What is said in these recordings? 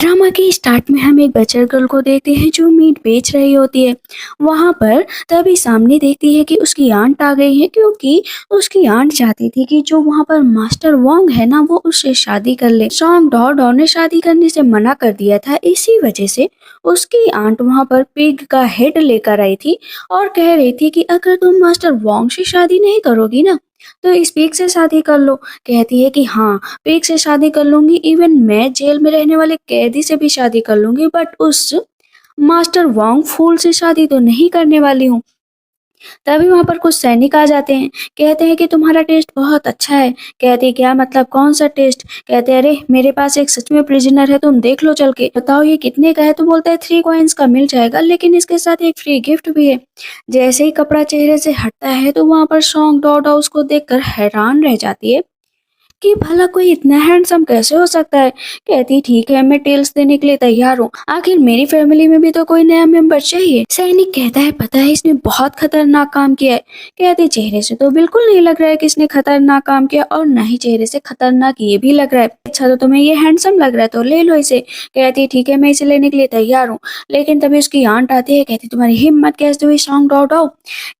Drama के start में हम एक बचर गर्ल को देखते हैं जो मीट बेच रही होती है। वहां पर तभी सामने देखती है कि उसकी आंट आ गई है, क्योंकि उसकी आंट चाहती थी कि जो वहां पर मास्टर वोंग है ना, वो उससे शादी कर ले। सॉन्ग डॉ डॉ ने शादी करने से मना कर दिया था, इसी वजह से उसकी आंट वहां पर पिग का हेड लेकर आई थी और कह रही थी कि अगर तुम मास्टर वोंग से शादी नहीं करोगी ना, तो इस पिग से शादी कर लो। कहती है कि हाँ, पिग से शादी कर लूंगी, इवन मैं जेल में रहने वाले कैदी से भी शादी कर लूंगी, बट उस मास्टर वांग फूल से शादी तो नहीं करने वाली हूँ। तभी वहां पर कुछ सैनिक आ जाते हैं, कहते हैं कि तुम्हारा टेस्ट बहुत अच्छा है। कहती है क्या मतलब, कौन सा टेस्ट? कहते हैं अरे मेरे पास एक सच में प्रिजनर है, तुम देख लो चल के, बताओ ये कितने का है। तो बोलता है 3 कॉइन्स का मिल जाएगा, लेकिन इसके साथ एक फ्री गिफ्ट भी है। जैसे ही कपड़ा चेहरे से हटता है तो वहां पर सॉन्ग डॉ उसको देखकर हैरान रह जाती है कि भला कोई इतना हैंडसम कैसे हो सकता है। कहती ठीक है, मैं टेल्स देने के लिए तैयार हूँ, आखिर मेरी फैमिली में भी तो कोई नया मेंबर चाहिए। सैनिक कहता है पता है इसने बहुत खतरनाक काम किया है। कहती चेहरे से तो बिल्कुल नहीं लग रहा है कि इसने खतरनाक काम किया, और ना ही चेहरे से खतरनाक ये भी लग रहा है। अच्छा तो तुम्हें ये हैंडसम लग रहा है तो ले लो इसे। कहती ठीक है, मैं इसे लेने के लिए तैयार हूँ। लेकिन तभी उसकी आंट आती है, कहती तुम्हारी हिम्मत कैसे हुई सॉन्ग डॉ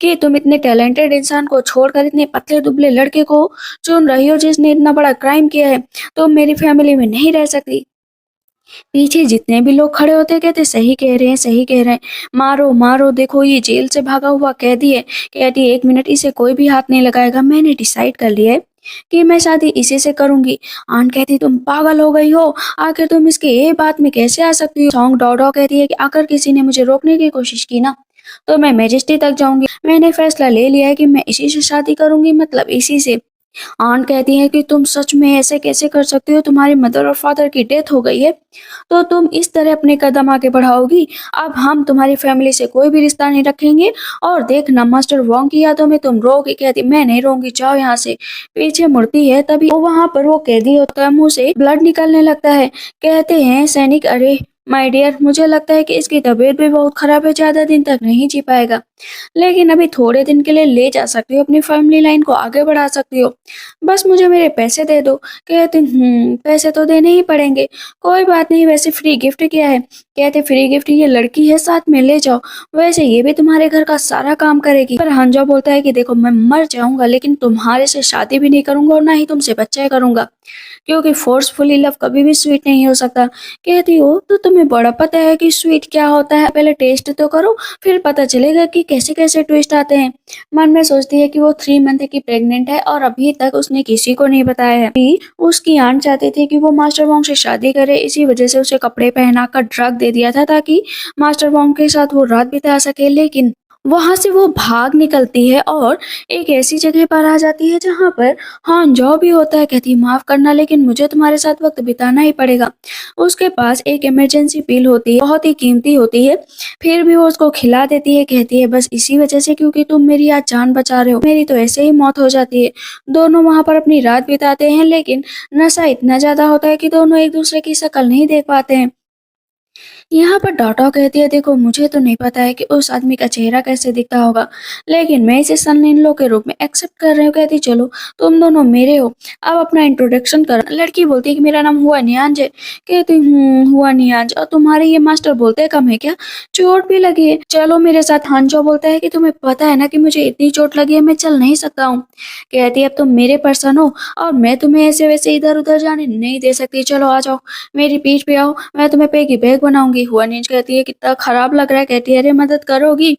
कि तुम इतने टैलेंटेड इंसान को छोड़कर इतने पतले दुबले लड़के को चुन रही हो जिसने इतना बड़ा क्राइम किया है। तो मेरी फैमिली में नहीं रह सकती। पीछे जितने भी लोग खड़े होते कहते सही कह रहे हैं, सही कह रहे हैं, मारो मारो, देखो ये जेल से भागा हुआ कैदी है। कहती 1 मिनट, इसे कोई भी हाथ नहीं लगाएगा, मैंने डिसाइड कर लिया है कि मैं शादी इसी से करूंगी। आंट कहती तुम पागल हो गई हो, आखिर तुम इसके ये बात में कैसे आ सकती हो। सॉन्ग डॉ कहती है कि अगर किसी ने मुझे रोकने की कोशिश की ना, तो मैं मैजिस्ट्री तक जाऊंगी। मैंने फैसला ले लिया है कि मैं इसी से शादी करूंगी, मतलब इसी से। आंट कहती है कि तुम सच में ऐसे कैसे कर सकती हो, तुम्हारे मदर और फादर की डेथ हो गई है तो तुम इस तरह अपने कदम आगे बढ़ाओगी। अब हम तुम्हारी फैमिली से कोई भी रिश्ता नहीं रखेंगे, और देखना मास्टर वोंग की यादों में तुम रोगी। कहती मैं नहीं रोंगी, जाओ यहाँ से। पीछे मुड़ती है तभी वो वहां पर वो कैदी होता है, मुंह से ब्लड निकलने लगता है। कहते हैं सैनिक अरे माय डियर, मुझे लगता है कि इसकी तबीयत भी बहुत खराब है, ज्यादा दिन तक नहीं जी पाएगा, लेकिन अभी थोड़े दिन के लिए ले जा सकती हो, अपनी फैमिली लाइन को आगे बढ़ा सकती हो, बस मुझे मेरे पैसे दे दो। कहते पैसे तो देने ही पड़ेंगे, कोई बात नहीं, वैसे फ्री गिफ्ट क्या है। कहते फ्री गिफ्ट ये लड़की है, साथ में ले जाओ, वैसे ये भी तुम्हारे घर का सारा काम करेगी। पर हंजो बोलता है कि देखो मैं मर जाऊंगा, लेकिन तुम्हारे से शादी भी नहीं करूंगा और ना ही तुमसे बच्चा करूंगा, क्योंकि फोर्सफुली लव कभी भी स्वीट नहीं हो सकता। कहती हो तो तुम्हें बड़ा पता है कि स्वीट क्या होता है, पहले टेस्ट तो करो, फिर पता चलेगा कि कैसे कैसे ट्विस्ट आते हैं। मन में सोचती है कि वो 3 मंथ की प्रेग्नेंट है और अभी तक उसने किसी को नहीं बताया है। अभी उसकी आंट चाहती थी कि वो मास्टर वोंग से शादी करे, इसी वजह से उसे कपड़े पहनाकर ड्रग दे दिया था ताकि मास्टर वोंग के साथ वो रात बिता सके। लेकिन वहां से वो भाग निकलती है और एक ऐसी जगह पर आ जाती है जहां पर हाँ जॉ भी होता है। कहती माफ करना, लेकिन मुझे तुम्हारे साथ वक्त बिताना ही पड़ेगा। उसके पास एक इमरजेंसी पिल होती है, बहुत ही कीमती होती है, फिर भी वो उसको खिला देती है। कहती है बस इसी वजह से, क्योंकि तुम मेरी आज जान बचा रहे हो, मेरी तो ऐसे ही मौत हो जाती है। दोनों वहां पर अपनी रात बिताते हैं, लेकिन नशा इतना ज्यादा होता है कि दोनों एक दूसरे की शक्ल नहीं देख पाते हैं। यहाँ पर डाटा कहती है देखो मुझे तो नहीं पता है कि उस आदमी का चेहरा कैसे दिखता होगा, लेकिन मैं इसे सन इन लो के रूप में एक्सेप्ट कर रही हूँ। कहती चलो तुम दोनों मेरे हो, अब अपना इंट्रोडक्शन कर। लड़की बोलती है कि मेरा नाम हुआ नियांज है। कहती हुआ नियांज, और तुम्हारे ये मास्टर बोलते हैं कम है क्या, चोट भी लगी है, चलो मेरे साथ। हांजो बोलता है कि तुम्हें पता है ना कि मुझे इतनी चोट लगी है, मैं चल नहीं सकता हूँ। कहती अब तुम मेरे पर्सन हो और मैं तुम्हें ऐसे वैसे इधर उधर जाने नहीं दे सकती, चलो आ जाओ मेरी पीठ पे आओ, मैं तुम्हें पैगी बैग बनाऊंगी। हुआ नींज कहती है कितना खराब लग रहा है। कहती है अरे मदद करोगी।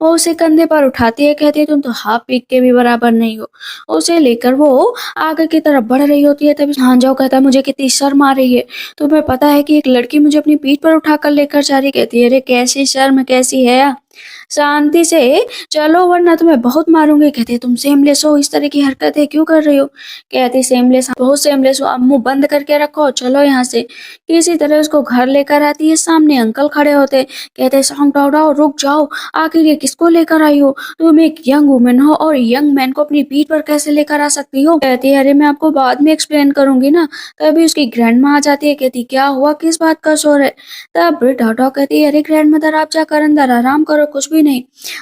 वो उसे कंधे पर उठाती है, कहती है तुम तो हाफ पीक के भी बराबर नहीं हो। उसे लेकर वो आगे की तरफ बढ़ रही होती है, तभी हांजाओ कहता है मुझे कितनी शर्म आ रही है, तुम्हें पता है कि एक लड़की मुझे अपनी पीठ पर उठाकर लेकर जा रही। कहती है अरे कैसी शर्म, कैसी है, शांति से चलो वरना तुम्हें बहुत मारूंगी। कहते तुम सेमलेस हो, इस तरह की हरकतें क्यों कर रही हो। कहती सेमलेस, बहुत सेमलेस हो, अब मुंह बंद करके रखो, चलो यहाँ से। किसी तरह उसको घर लेकर आती है, सामने अंकल खड़े होते। कहते सॉन्ग डाउडाओ रुक जाओ, आखिर ये किसको लेकर आई हो, तुम एक यंग वुमेन हो और यंग मैन को अपनी पीठ पर कैसे लेकर आ सकती हो। कहती है अरे मैं आपको बाद में एक्सप्लेन करूंगी ना। तभी उसकी ग्रैंड माँ आ जाती है, कहती क्या हुआ, किस बात का शोर है। तब डाउडाओ कहती है अरे ग्रैंड मदर आप जाकर अंदर आराम करो। कुछ भी नहीं।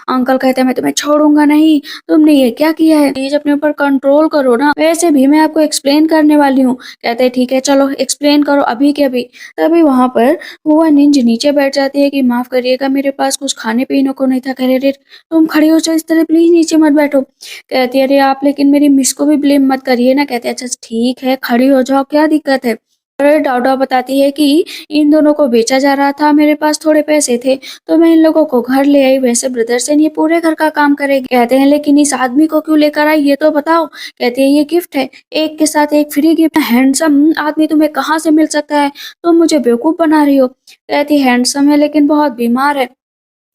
अंकल कहते हैं मैं तुम्हें छोड़ूंगा नहीं, तुमने ये क्या किया है, प्लीज अपने ऊपर कंट्रोल करो ना, वैसे भी मैं आपको एक्सप्लेन करने वाली हूँ। कहते हैं ठीक है चलो एक्सप्लेन करो अभी के अभी। तभी वहां पर हुआ निंज नीचे बैठ जाती है कि माफ करिएगा मेरे पास कुछ खाने पीने को नहीं था। कह रहे तुम खड़ी हो जाओ इस तरह, प्लीज नीचे मत बैठो। कहती है अरे आप लेकिन मेरी मिस को भी ब्लेम मत करिए ना। कहते हैं अच्छा ठीक है खड़ी हो जाओ, क्या दिक्कत है। फिर डाउडा बताती है कि इन दोनों को बेचा जा रहा था, मेरे पास थोड़े पैसे थे तो मैं इन लोगों को घर ले आई, वैसे ब्रदर्सन ये पूरे घर का काम करेगी। कहते हैं लेकिन इस आदमी को क्यों लेकर आई ये तो बताओ। कहते हैं ये गिफ्ट है, एक के साथ एक फ्री गिफ्ट। हैंडसम आदमी तुम्हें कहाँ से मिल सकता है, तुम मुझे बेवकूफ बना रही हो। कहती हैंडसम है लेकिन बहुत बीमार है।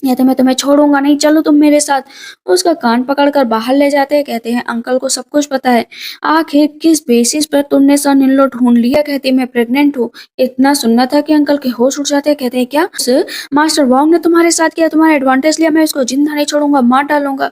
या तो मैं तुम्हें छोड़ूंगा नहीं, चलो तुम मेरे साथ। उसका कान पकड़कर बाहर ले जाते हैं। कहते हैं अंकल को सब कुछ पता है, आखिर किस बेसिस पर तुमने सन इन लो ढूंढ लिया। कहती है मैं प्रेग्नेंट हूँ। इतना सुनना था कि अंकल के होश उड़ जाते हैं। कहते हैं क्या मास्टर वोंग ने तुम्हारे साथ किया, तुम्हारा एडवांटेज लिया, मैं इसको जिंदा नहीं छोड़ूंगा, मार डालूंगा।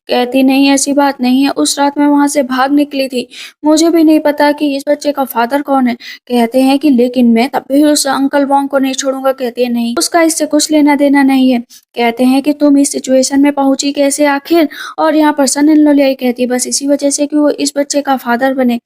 कहती नहीं ऐसी बात नहीं है, उस रात मैं वहां से भाग निकली थी, मुझे भी नहीं पता कि इस बच्चे का फादर कौन है। कहते हैं कि लेकिन मैं तब भी उस अंकल वोंग को नहीं छोड़ूंगा। कहती है नहीं, उसका इससे कुछ लेना देना नहीं है। कहते हैं कि तुम इस सिचुएशन में पहुंची कैसे आखिर, और यहाँ पर सन इन लॉ ले आई। कहती है बस इसी वजह से कि वो इस बच्चे का फादर बने।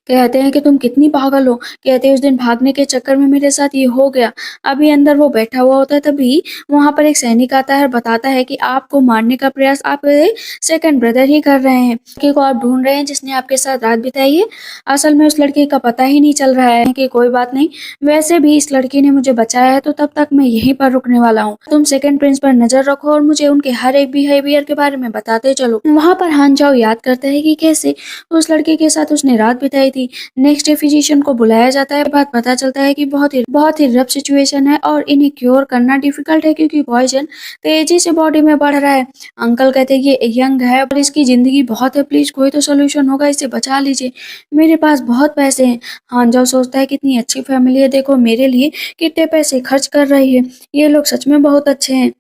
कहते हैं कि तुम कितनी पागल हो। कहते हैं उस दिन भागने के चक्कर में मेरे साथ ये हो गया। अभी अंदर वो बैठा हुआ होता है, तभी वहां पर एक सैनिक आता है और बताता है कि आपको मारने का प्रयास आपके सेकंड ब्रदर ही कर रहे हैं, लड़के को आप ढूंढ रहे हैं जिसने आपके साथ रात बिताई है। असल में उस लड़के का पता ही नहीं चल रहा है। कि कोई बात नहीं, वैसे भी इस लड़की ने मुझे बचाया है तो तब तक मैं यहीं पर रुकने वाला हूँ। तुम सेकंड प्रिंस पर नजर रखो और मुझे उनके हर एक बिहेवियर के बारे में बताते चलो। वहां पर हान जाओ याद करता है कि कैसे उस लड़के के साथ उसने रात बिताई थी। नेक्स्ट डे फिजिशियन को बुलाया जाता है, बात पता चलता है कि बहुत ही रफ सिचुएशन है और इन्हें क्योर करना डिफिकल्ट है क्योंकि पॉइजन तेजी से बॉडी में बढ़ रहा है। अंकल कहते हैं ये यंग है और इसकी जिंदगी बहुत है, प्लीज कोई तो सोल्यूशन होगा, इसे बचा लीजिए, मेरे पास बहुत पैसे हैं। हांजाओ सोचता है कितनी अच्छी फैमिली है, देखो मेरे लिए कितने पैसे खर्च कर रही है, ये लोग सच में बहुत अच्छे हैं।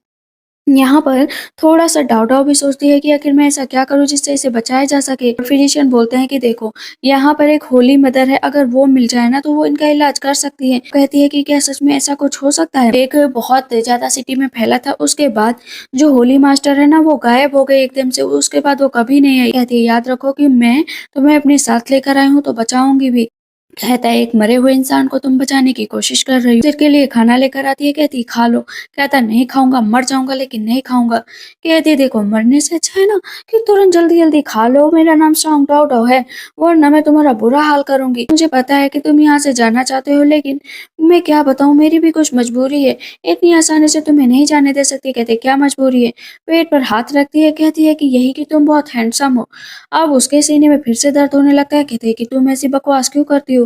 यहाँ पर थोड़ा-सा डाउट भी सोचती है कि आखिर मैं ऐसा क्या करूँ जिससे इसे बचाया जा सके। फिजिशियन बोलते हैं कि देखो यहाँ पर एक होली मदर है, अगर वो मिल जाए ना तो वो इनका इलाज कर सकती है। कहती है कि क्या सच में ऐसा कुछ हो सकता है। एक बहुत ज़्यादा सिटी में फैला था, उसके बाद जो होली मास्टर है ना वो गायब हो गए एकदम से, उसके बाद वो कभी नहीं आई। कहती है याद रखो कि मैं तुम्हें अपने साथ लेकर आई हूँ तो बचाऊंगी भी। कहता है एक मरे हुए इंसान को तुम बचाने की कोशिश कर रही हो। सिर के लिए खाना लेकर आती है, कहती खा लो। कहता नहीं खाऊंगा, मर जाऊंगा लेकिन नहीं खाऊंगा। कहती देखो मरने से अच्छा है ना कि तुरंत जल्दी जल्दी खा लो, मेरा नाम सॉन्ग टाउटाओ है, वरना मैं तुम्हारा बुरा हाल करूंगी। मुझे पता है कि तुम यहाँ से जाना चाहते हो लेकिन मैं क्या बताऊँ, मेरी भी कुछ मजबूरी है, इतनी आसानी से तुम्हें नहीं जाने दे सकती। कहते क्या मजबूरी है। पेट पर हाथ रखती है, कहती है कि यही कि तुम बहुत हैंडसम हो। अब उसके सीने में फिर से दर्द होने लगता है। कहते हैं कि तुम ऐसी बकवास क्यों करती हो।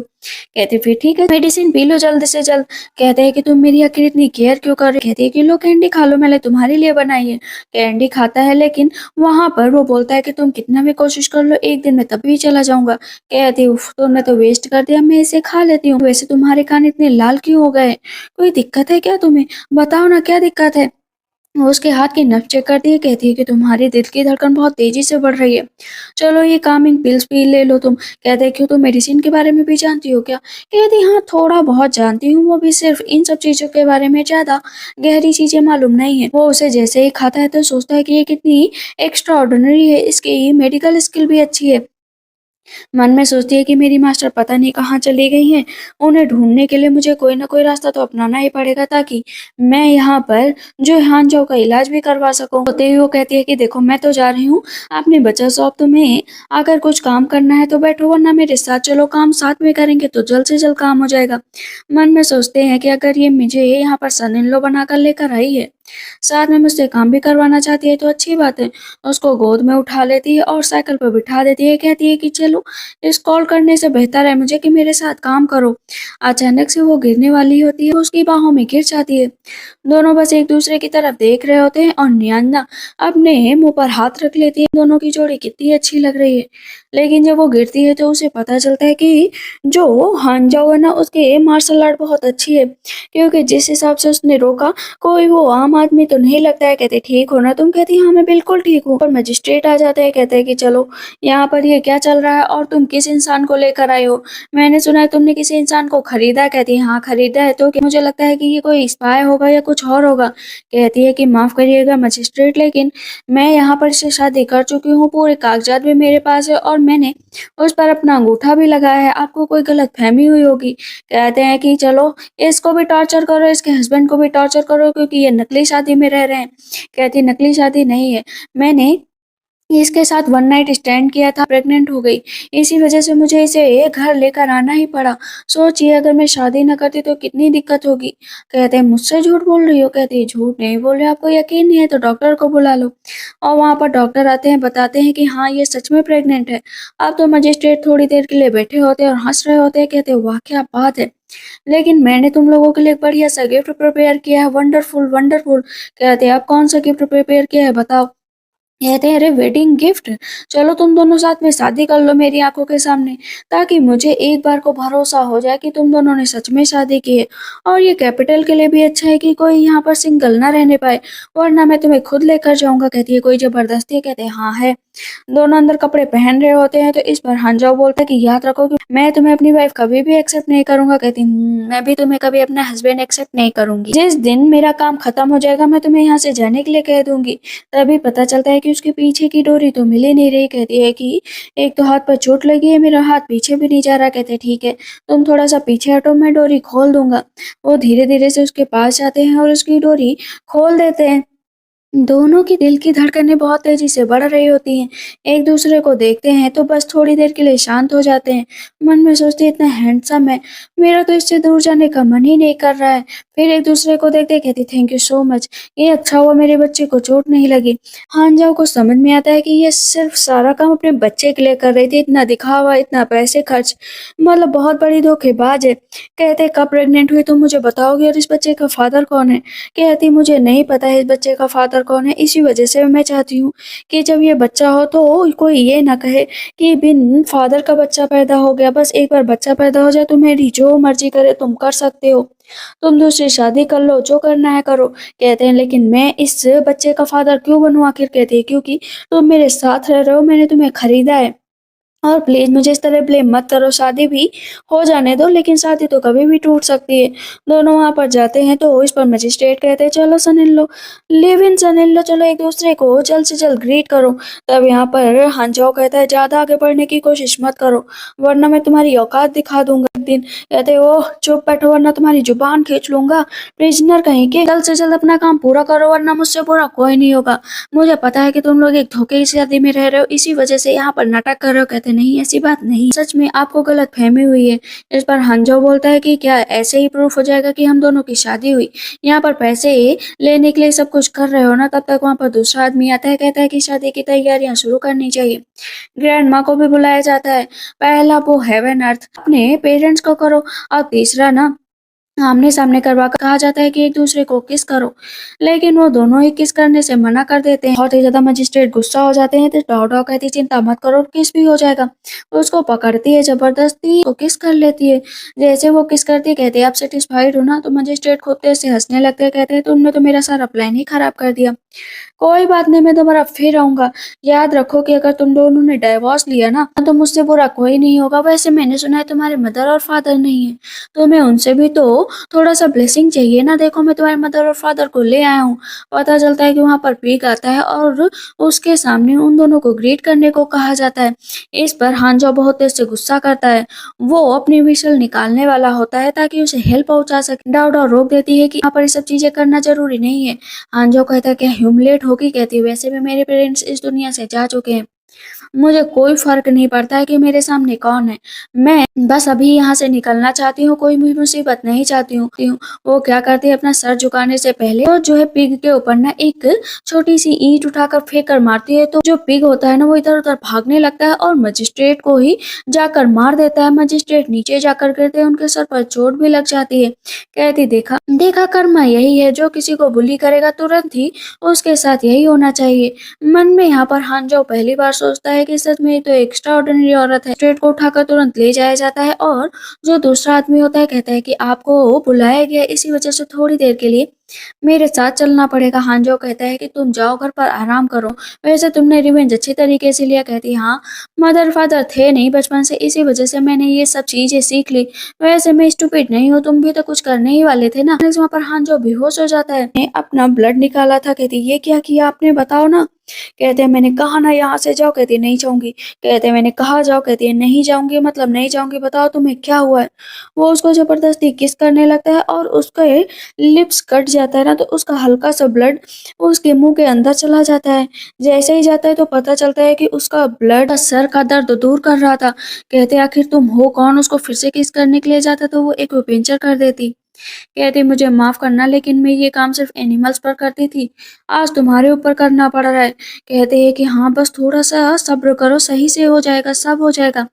कहते फिर ठीक है मेडिसिन पी लो जल्द से जल्द। कहते हैं कि तुम मेरी आखिर इतनी केयर क्यों कर रही। कहती है कि लो कैंडी खा लो, मैंने तुम्हारे लिए बनाई है। कैंडी खाता है लेकिन वहां पर वो बोलता है कि तुम कितना भी कोशिश कर लो एक दिन में तब भी चला जाऊंगा। कहती उफ तुमने तो वेस्ट कर दिया, मैं इसे खा लेती हूँ। वैसे तुम्हारे कान इतने लाल क्यों हो गए, कोई दिक्कत है क्या तुम्हें, बताओ ना क्या दिक्कत है। वो उसके हाथ की नस चेक करती है, कहती है कि तुम्हारी दिल की धड़कन बहुत तेजी से बढ़ रही है, चलो ये कामिंग पिल्स पी ले लो तुम। कहते हैं क्यों तुम मेडिसिन के बारे में भी जानती हो क्या। कहती हाँ थोड़ा बहुत जानती हूँ, वो भी सिर्फ इन सब चीजों के बारे में, ज्यादा गहरी चीजें मालूम नहीं है। वो उसे जैसे ही खाता है तो सोचता है कि ये कितनी एक्स्ट्रा ऑर्डिनरी है, इसकी मेडिकल स्किल भी अच्छी है। मन में सोचती है कि मेरी मास्टर पता नहीं कहाँ चली गई हैं, उन्हें ढूंढने के लिए मुझे कोई ना कोई रास्ता तो अपनाना ही पड़ेगा ताकि मैं यहाँ पर जो हांजाओ का इलाज भी करवा सकूं। होते ही वो कहती है कि देखो मैं तो जा रही हूँ, आपने बचा सौंप, तुम्हें अगर कुछ काम करना है तो बैठो, वरना मेरे साथ चलो, काम साथ में करेंगे तो जल्द से जल्द काम हो जाएगा। मन में सोचते हैं कि अगर ये मुझे यहाँ पर सन इन लॉ बनाकर लेकर आई है, साथ में मुझसे काम भी करवाना चाहती है तो अच्छी बात है। उसको गोद में उठा लेती है और साइकिल पर बिठा देती है। कहती है कि चलो इस कॉल करने से बेहतर है मुझे कि मेरे साथ काम करो। अचानक से वो गिरने वाली होती है, उसकी बाहों में गिर जाती है। दोनों बस एक दूसरे की तरफ देख रहे होते हैं और नियंदा अपने मुंह पर हाथ रख लेती है। दोनों की जोड़ी कितनी अच्छी लग रही है। लेकिन जब वो गिरती है तो उसे पता चलता है कि जो हांजाओ है ना उसके मार्शल आर्ट बहुत अच्छी है, क्योंकि जिस हिसाब से उसने रोका कोई वो आम आदमी तो नहीं लगता है। कहते ठीक हो ना तुम? कहती हाँ मैं बिल्कुल ठीक हूँ। पर मजिस्ट्रेट आ जाते हैं, कहते हैं कि चलो यहाँ पर ये क्या चल रहा है और तुम किस इंसान को लेकर आए हो? मैंने सुना है तुमने किसी इंसान को खरीदा है। कहती है हाँ खरीदा है। तो क्या मुझे लगता है कि ये कोई स्पाई होगा या कुछ और होगा। कहती है कि माफ करिएगा मजिस्ट्रेट, लेकिन मैं यहाँ पर इससे शादी कर चुकी हूँ, पूरे कागजात भी मेरे पास है और मैंने उस पर अपना अंगूठा भी लगाया है, आपको कोई गलतफहमी हुई होगी। कहते हैं कि चलो इसको भी टॉर्चर करो, इसके हस्बैंड को भी टॉर्चर करो, क्योंकि ये नकली शादी में रह रहे हैं। कहती नकली शादी नहीं है, मैंने इसके साथ वन नाइट स्टैंड किया था, प्रेग्नेंट हो गई, इसी वजह से मुझे इसे एक घर लेकर आना ही पड़ा। सोचिए अगर मैं शादी न करती तो कितनी दिक्कत होगी। कहते हैं मुझसे झूठ बोल रही हो? कहती है झूठ नहीं बोल रही, आपको यकीन नहीं है तो डॉक्टर को बुला लो। और वहां पर डॉक्टर आते हैं, बताते हैं कि हाँ ये सच में प्रेग्नेंट है। अब तो मजिस्ट्रेट थोड़ी देर के लिए बैठे होते हैं और हंस रहे होते हैं। कहते हैं वाह क्या बात है, लेकिन मैंने तुम लोगों के लिए एक बढ़िया सा गिफ्ट प्रिपेयर किया है, वंडरफुल वंडरफुल। कहते हैं आप कौन सा गिफ्ट प्रिपेयर किया है बताओ। कहते हैं अरे वेडिंग गिफ्ट, चलो तुम दोनों साथ में शादी कर लो मेरी आंखों के सामने, ताकि मुझे एक बार को भरोसा हो जाए कि तुम दोनों ने सच में शादी की है। और ये कैपिटल के लिए भी अच्छा है कि कोई यहाँ पर सिंगल ना रहने पाए, वरना मैं तुम्हें खुद लेकर जाऊंगा। कहती है कोई जबरदस्ती? कहते हैं हाँ है। दोनों अंदर कपड़े पहन रहे होते हैं तो इस पर हांजाओ बोलता है कि याद रखो कि मैं तुम्हें अपनी वाइफ कभी भी एक्सेप्ट नहीं करूंगा। कहती मैं भी तुम्हें कभी अपना हस्बैंड एक्सेप्ट नहीं करूंगी। जिस दिन मेरा काम खत्म हो जाएगा मैं तुम्हें यहाँ से जाने के लिए कह दूंगी। तभी पता चलता है कि उसके पीछे की डोरी तो मिल ही नहीं रही। कहती है कि एक तो हाथ पर चोट लगी है, मेरा हाथ पीछे भी नहीं जा रहा। कहते ठीक है तुम थोड़ा सा पीछे हटो, मैं डोरी खोल दूंगा। वो धीरे धीरे से उसके पास जाते हैं और उसकी डोरी खोल देते हैं। दोनों की दिल की धड़कनें बहुत तेजी से बढ़ रही होती हैं। एक दूसरे को देखते हैं तो बस थोड़ी देर के लिए शांत हो जाते हैं। मन में सोचते हैं इतना हैंडसम है, मेरा तो इससे दूर जाने का मन ही नहीं कर रहा है। फिर एक दूसरे को देखते कहती थैंक यू सो मच, ये अच्छा हुआ मेरे बच्चे को चोट नहीं लगी। हांजाओ को समझ में आता है कि ये सिर्फ सारा काम अपने बच्चे के लिए कर रही थी, इतना दिखावा इतना पैसे खर्च, मतलब बहुत बड़ी धोखेबाज है। कहते कब प्रेग्नेंट हुई तुम मुझे बताओगी, और इस बच्चे का फादर कौन है? कहती मुझे नहीं पता है इस बच्चे का फादर कौन है, इसी वजह से मैं चाहती हूँ कि जब ये बच्चा हो तो कोई ये ना कहे कि बिन फादर का बच्चा पैदा हो गया। बस एक बार बच्चा पैदा हो जाए तो मेरी जो मर्जी करे तुम कर सकते हो, तुम दूसरी शादी कर लो, जो करना है करो। कहते हैं लेकिन मैं इस बच्चे का फादर क्यों बनूं आखिर? कहते हैं क्योंकि तुम मेरे साथ रह रहे हो, मैंने तुम्हें खरीदा है। और प्लीज मुझे इस तरह ब्लेम मत करो, शादी भी हो जाने दो, लेकिन शादी तो कभी भी टूट सकती है। दोनों वहां पर जाते हैं तो इस पर मजिस्ट्रेट कहते हैं चलो सन इन लो, लिव इन सन इन लो, चलो एक दूसरे को जल्द से जल्द ग्रीट करो। तब यहाँ पर हांजाओ कहता है ज्यादा आगे बढ़ने की कोशिश मत करो, वरना मैं तुम्हारी औकात दिखा दूंगा एक दिन। कहते ओह चुप बैठो वरना तुम्हारी जुबान खींच लूंगा, प्रिजनर कहीं के, जल्द से जल्द अपना काम पूरा करो वरना मुझसे बुरा कोई नहीं होगा। मुझे पता है कि तुम लोग एक धोखे की शादी में रह रहे हो, इसी वजह से यहाँ पर नाटक कर रहे हो। कहते नहीं ऐसी बात नहीं, सच में आपको गलत फहमी हुई है। इस पर हंजो बोलता है कि क्या ऐसे ही प्रूफ हो जाएगा कि हम दोनों की शादी हुई? यहाँ पर पैसे लेने के लिए सब कुछ कर रहे हो ना। तब तक वहां पर दूसरा आदमी आता है, कहता है कि शादी की तैयारियां शुरू करनी चाहिए। ग्रैंड माँ को भी बुलाया जाता है। पहला वो हेवन अर्थ अपने पेरेंट्स को करो, और तीसरा ना आमने सामने करवा कर कहा जाता है कि एक दूसरे को किस करो, लेकिन वो दोनों ही किस करने से मना कर देते हैं। बहुत ही ज्यादा मजिस्ट्रेट गुस्सा हो जाते हैं तो डाव डाव कहती है चिंता मत करो किस भी हो जाएगा। उसको पकड़ती है, जबरदस्ती को किस कर लेती है। जैसे वो किस करती है कहते हैं आप सेटिस्फाइड हो ना, तो मजिस्ट्रेट खुद से हंसने लगते हैं। कहते हैं तुमने तो मेरा सारा प्लान ही खराब कर दिया। कोई बात नहीं, मैं दोबारा फिर आऊंगा। याद रखो कि अगर तुम दोनों ने डाइवोर्स लिया ना तो मुझसे बुरा कोई नहीं होगा। वैसे मैंने सुना है तुम्हारे मदर और फादर नहीं है, तो मैं उनसे भी तो थोड़ा सा ब्लेसिंग चाहिए ना। देखो मैं तुम्हारे मदर और फादर को ले आया हूँ। पता चलता है कि वहां पर पीक आता है और उसके सामने उन दोनों को ग्रीट करने को कहा जाता है। इस पर हांजो बहुत तेज से गुस्सा करता है। वो अपनी विशल निकालने वाला होता है ताकि उसे हेल्प पहुंचा सके। डाव डाव रोक देती है कि यहाँ पर ये सब चीजें करना जरूरी नहीं है। हांजो कहता है क्या ह्यूमिलेट होगी? कहती है वैसे भी मेरे पेरेंट्स इस दुनिया से जा चुके हैं, मुझे कोई फर्क नहीं पड़ता है कि मेरे सामने कौन है, मैं बस अभी यहाँ से निकलना चाहती हूँ, कोई भी मुसीबत नहीं चाहती हूँ। वो क्या करती है अपना सर झुकाने से पहले तो जो है पिग के ऊपर ना एक छोटी सी ईंट उठाकर फेंक कर मारती है, तो जो पिग होता है ना वो इधर उधर भागने लगता है और मजिस्ट्रेट को ही जाकर मार देता है। मजिस्ट्रेट नीचे जाकर गिरते हैं, उनके सर पर चोट भी लग जाती है। कहती देखा देखा कर्मा यही है, जो किसी को बुली करेगा तुरंत ही उसके साथ यही होना चाहिए। मन में यहाँ पर हांजो पहली बार सोचता है कि सच में ये तो एक्स्ट्रा ऑर्डिनरी औरत है। स्ट्रेट को उठाकर तुरंत ले जाया जाता है और जो दूसरा आदमी होता है कहता है कि आपको बुलाया गया, इसी वजह से थोड़ी देर के लिए मेरे साथ चलना पड़ेगा। हांजो कहता है कि तुम जाओ घर पर आराम करो, वैसे तुमने रिवेंज अच्छी तरीके से लिया। कहती है हाँ, मदर फादर थे नहीं बचपन से, इसी वजह से मैंने ये सब चीजें सीख ली। वैसे मैं स्टूपिड नहीं हूँ, तुम भी तो कुछ करने ही वाले थे ना। वहाँ पर हांजो बेहोश हो जाता है। ने अपना ब्लड निकाला था। कहती ये क्या किया आपने, बताओ ना। कहते हैं मैंने कहा ना यहाँ से जाओ। कहती है नहीं जाऊंगी। कहते हैं मैंने कहा जाओ। कहती है नहीं जाऊंगी मतलब नहीं जाऊंगी, बताओ तुम्हें क्या हुआ है। वो उसको जबरदस्ती किस करने लगता है और उसके लिप्स कट जाता है ना, तो उसका हल्का सा ब्लड उसके मुंह के अंदर चला जाता है। जैसे ही जाता है तो पता चलता है कि उसका ब्लड सर का दर्द दूर कर रहा था। कहते आखिर तुम हो कौन, उसको फिर से किस करने के लिए जाता तो वो एक पिंचर कर देती। कहती मुझे माफ करना, लेकिन मैं ये काम सिर्फ एनिमल्स पर करती थी, आज तुम्हारे ऊपर करना पड़ रहा है। कहते हैं कि हाँ बस थोड़ा सा सब्र करो, सही से हो जाएगा, सब हो जाएगा।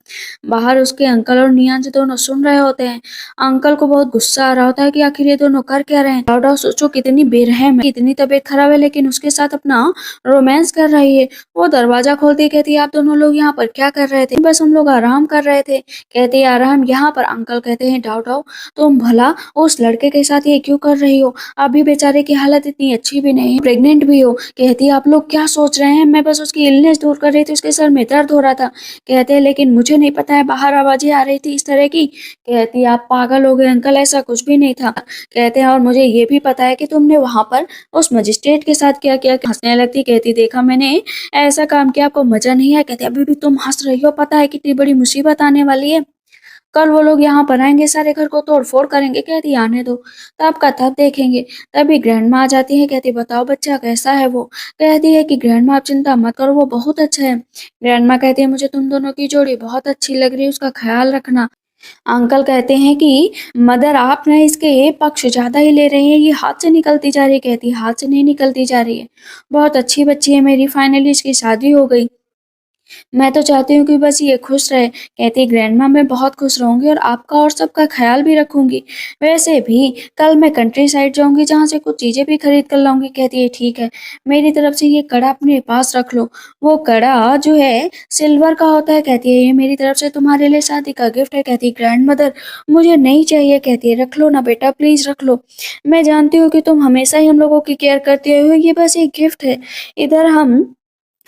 बाहर उसके अंकल और नियांज दोनों सुन रहे होते हैं। अंकल को बहुत गुस्सा आ रहा होता है कि आखिर ये दोनों कर क्या रहे हैं। डाउडा सोचो कितनी बेरहम है, इतनी तबीयत खराब है लेकिन उसके साथ अपना रोमांस कर रही है। वो दरवाजा खोलती है। कहती है आप दोनों लोग यहाँ पर क्या कर रहे थे। बस हम लोग आराम कर रहे थे। कहती है आराम यहाँ पर। अंकल कहते हैं डाउडा तुम भला उस लड़के के साथ ये क्यों कर रही हो, अभी बेचारे की हालत इतनी अच्छी भी नहीं है, प्रेग्नेंट भी हो। कहती है आप लोग क्या सोच रहे हैं, मैं बस उसकी इलनेस दूर कर रही थी, उसके सर में दर्द हो रहा था। कहते हैं लेकिन मुझे नहीं पता है, बाहर आवाजें आ रही थी इस तरह की। कहती है आप पागल हो गए अंकल, ऐसा कुछ भी नहीं था। कहते हैं और मुझे ये भी पता है कि तुमने वहां पर उस मजिस्ट्रेट के साथ क्या किया। हंसने लगती। कहती देखा मैंने ऐसा काम किया, आपको मजा नहीं आया। कहते अभी भी तुम हंस रही हो, पता है कितनी बड़ी मुसीबत आने वाली है, कल वो लोग यहाँ पर आएंगे, सारे घर को तोड़ फोड़ करेंगे। कहती आने दो, तब का तब देखेंगे। तभी ग्रैंडमा आ जाती है। कहती बताओ बच्चा कैसा है वो। कहती है कि ग्रैंडमा आप चिंता मत करो, वो बहुत अच्छा है। ग्रैंडमा कहती है मुझे तुम दोनों की जोड़ी बहुत अच्छी लग रही है, उसका ख्याल रखना। अंकल कहते हैं कि मदर आप ना इसके पक्ष ज्यादा ही ले रही है, ये हाथ से निकलती जा रही है। कहती हाथ से नहीं निकलती जा रही है, बहुत अच्छी बच्ची है मेरी, फाइनली इसकी शादी हो गई। मैं तो चाहती हूँ कि बस ये खुश रहे। कहती ग्रैंडमा मैं बहुत खुश रहूंगी और आपका और सबका ख्याल भी रखूंगी। वैसे भी कल मैं कंट्री साइड जाऊंगी, जहाँ से कुछ चीजें भी खरीद कर लाऊंगी। कहती है ठीक है, मेरी तरफ से ये कड़ा अपने पास रख लो। वो कड़ा जो है सिल्वर का होता है। कहती है ये मेरी तरफ से तुम्हारे लिए शादी का गिफ्ट है। कहती ग्रैंड मदर मुझे नहीं चाहिए। कहती है रख लो ना बेटा, प्लीज रख लो। मैं जानती हूँ कि तुम हमेशा ही हम लोगों की केयर करते हो, ये बस एक गिफ्ट है। इधर हम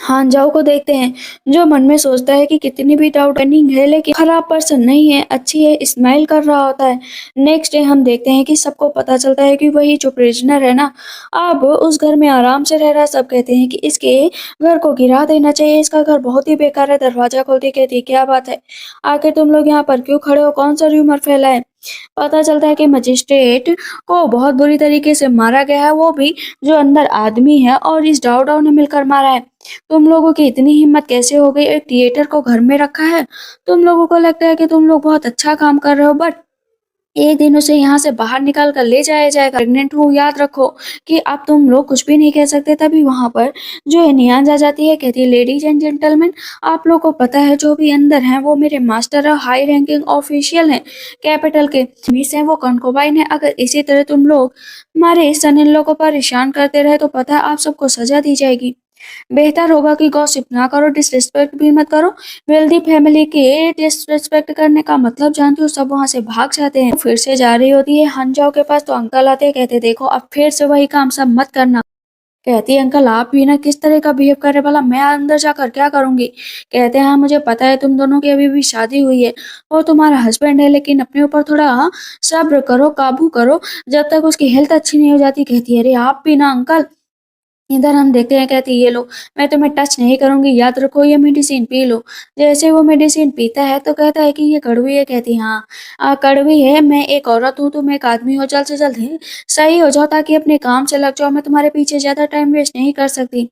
हांजाओ को देखते हैं, जो मन में सोचता है कि कितनी भी डाउटनिंग है लेकिन खराब पर्सन नहीं है, अच्छी है, स्माइल कर रहा होता है। नेक्स्ट डे हम देखते हैं कि सबको पता चलता है कि वही जो प्रिजनर है ना, अब उस घर में आराम से रह रहा है। सब कहते हैं कि इसके घर को गिरा देना चाहिए, इसका घर बहुत ही बेकार है। दरवाजा खोलती कहती क्या बात है, आखिर तुम लोग यहाँ पर क्यों खड़े हो, कौन सा र्यूमर फैला है। पता चलता है कि मजिस्ट्रेट को बहुत बुरी तरीके से मारा गया है, वो भी जो अंदर आदमी है और इस डाउ डाउ ने मिलकर मारा है। तुम लोगों की इतनी हिम्मत कैसे हो गई, एक थिएटर को घर में रखा है। तुम लोगों को लगता है कि तुम लोग बहुत अच्छा काम कर रहे हो, बट एक दिन उसे यहाँ से बाहर निकाल कर ले जाया जाएगा। प्रेग्नेंट हूँ, याद रखो कि अब तुम लोग कुछ भी नहीं कह सकते। तभी वहां पर जो है नियाज आ जाती है। कहती है लेडीज एंड जेंटलमैन, आप लोग को पता है जो भी अंदर हैं वो मेरे मास्टर और हाई रैंकिंग ऑफिशियल हैं, कैपिटल के मिस हैं, वो कंकोबाइन है। अगर इसी तरह तुम लोग हमारे सन इन लोग को परेशान करते रहे तो पता है आप सबको सजा दी जाएगी। बेहतर होगा कि गॉसिप ना करो, डिसरिस्पेक्ट भी मत करो। वेल्दी फैमिली के डिसरिस्पेक्ट करने का मतलब जानती हो। सब वहां से भाग जाते हैं। फिर से जा रही होती है हंजाओ के पास, तो अंकल आते हैं। कहते देखो अब फिर से वही काम सब मत करना। कहती है अंकल आप भी ना किस तरह का बिहेव करे, भला मैं अंदर जाकर क्या करूंगी। कहते हैं हाँ मुझे पता है तुम दोनों की अभी भी शादी हुई है और तुम्हारा हस्बैंड है, लेकिन अपने ऊपर थोड़ा सब्र करो, काबू करो, जब तक उसकी हेल्थ अच्छी नहीं हो जाती। कहती है अरे आप भी ना अंकल। इधर हम देखते हैं। कहती ये लो, मैं तुम्हें टच नहीं करूंगी, याद रखो ये मेडिसिन पी लो। जैसे वो मेडिसिन पीता है तो कहता है कि ये कड़वी है। कहती हाँ कड़वी है, मैं एक औरत हूँ, तुम एक आदमी हो, जल्द से जल्द सही हो जाओ ताकि अपने काम से लग जाओ, मैं तुम्हारे पीछे ज्यादा टाइम वेस्ट नहीं कर सकती।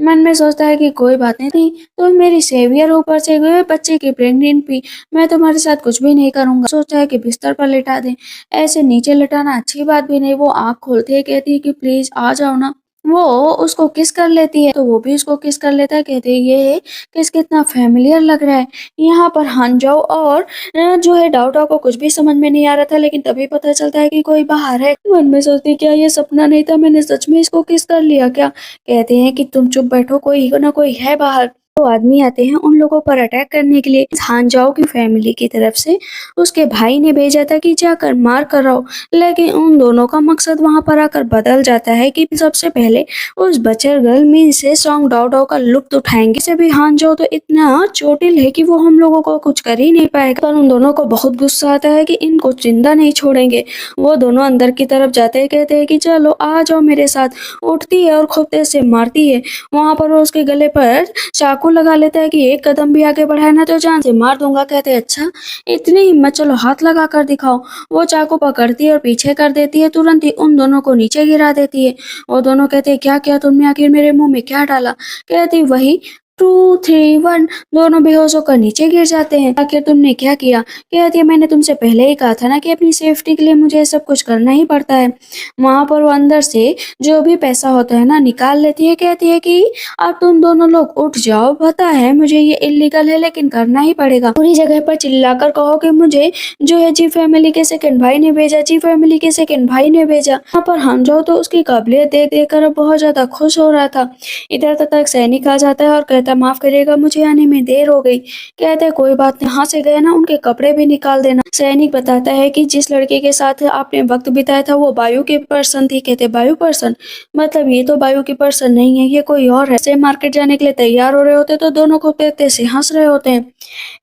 मन में सोचता है कि कोई बात नहीं थी, तुम मेरी सेवियर, ऊपर से गए बच्चे की प्रेग्नेंट भी, मैं तुम्हारे साथ कुछ भी नहीं करूंगा। सोचता है कि बिस्तर पर लिटा दे, ऐसे नीचे लिटाना अच्छी बात भी नहीं। वो आंख खोलती है, कहती है कि प्लीज आ जाओ ना। वो उसको किस कर लेती है तो वो भी उसको किस कर लेता है। कहते हैं ये किस कितना फेमिलियर लग रहा है। यहाँ पर हांजाओ और जो है डाउटाओ को कुछ भी समझ में नहीं आ रहा था, लेकिन तभी पता चलता है कि कोई बाहर है। मन में सोचती क्या ये सपना नहीं था, मैंने सच में इसको किस कर लिया क्या। कहते हैं कि तुम चुप बैठो, कोई ना कोई है बाहर। वो आदमी आते हैं उन लोगों पर अटैक करने के लिए। हान जाओ की फैमिली की तरफ से उसके भाई ने भेजा था कि जाकर मार कर आओ, लेकिन उन दोनों का मकसद वहां पर आकर बदल जाता है कि सबसे पहले उस बचर गर्ल मीन से सॉन्ग डाउ डाउ का लुत्फ उठाएंगे। से भी हान जाओ तो इतना चोटिल है कि वो हम लोगों को कुछ कर ही नहीं पाएगा, पर उन दोनों को बहुत गुस्सा आता है कि इनको जिंदा नहीं छोड़ेंगे। वो दोनों अंदर की तरफ जाते हैं, कहते हैं कि चलो आ जाओ मेरे साथ। उठती है और खूब तेज से मारती है। वहां पर वो उसके गले पर चाकू लगा लेता है कि एक कदम भी आगे बढ़ाए ना तो जान से मार दूंगा। कहते हैं अच्छा इतनी हिम्मत, चलो हाथ लगा कर दिखाओ। वो चाकू पकड़ती है और पीछे कर देती है, तुरंत ही उन दोनों को नीचे गिरा देती है। वो दोनों कहते हैं क्या किया तुमने, आखिर मेरे मुंह में क्या डाला। कहती वही 2 3 1। दोनों बेहोश होकर नीचे गिर जाते हैं। आखिर तुमने क्या किया। कहती है मैंने तुमसे पहले ही कहा था ना कि अपनी सेफ्टी के लिए मुझे ये सब कुछ करना ही पड़ता है। वहां पर वो अंदर से जो भी पैसा होता है ना निकाल लेती है। कहती है कि अब तुम दोनों लोग उठ जाओ, पता है मुझे ये इलीगल है लेकिन करना ही पड़ेगा। पूरी जगह पर चिल्लाकर कहो कि मुझे जो है जी फैमिली के सेकंड भाई ने भेजा, जी फैमिली के सेकंड भाई ने भेजा। यहाँ पर हम जाओ तो उसकी काबिलियत देख देख कर बहुत ज्यादा खुश हो रहा था। इधर तक सैनिक आ जाता है और कहता माफ करिएगा मुझे आने में देर हो गई। कहते हैं कोई बात नहीं, यहाँ से गए ना उनके कपड़े भी निकाल देना। सैनिक बताता है कि जिस लड़के के साथ आपने वक्त बिताया था वो वायु की पर्सन थी। कहते वायु पर्सन, मतलब ये तो वायु की पर्सन नहीं है, ये कोई और है। से मार्केट जाने के लिए तैयार हो रहे होते तो दोनों को देखते से हंस रहे होते हैं।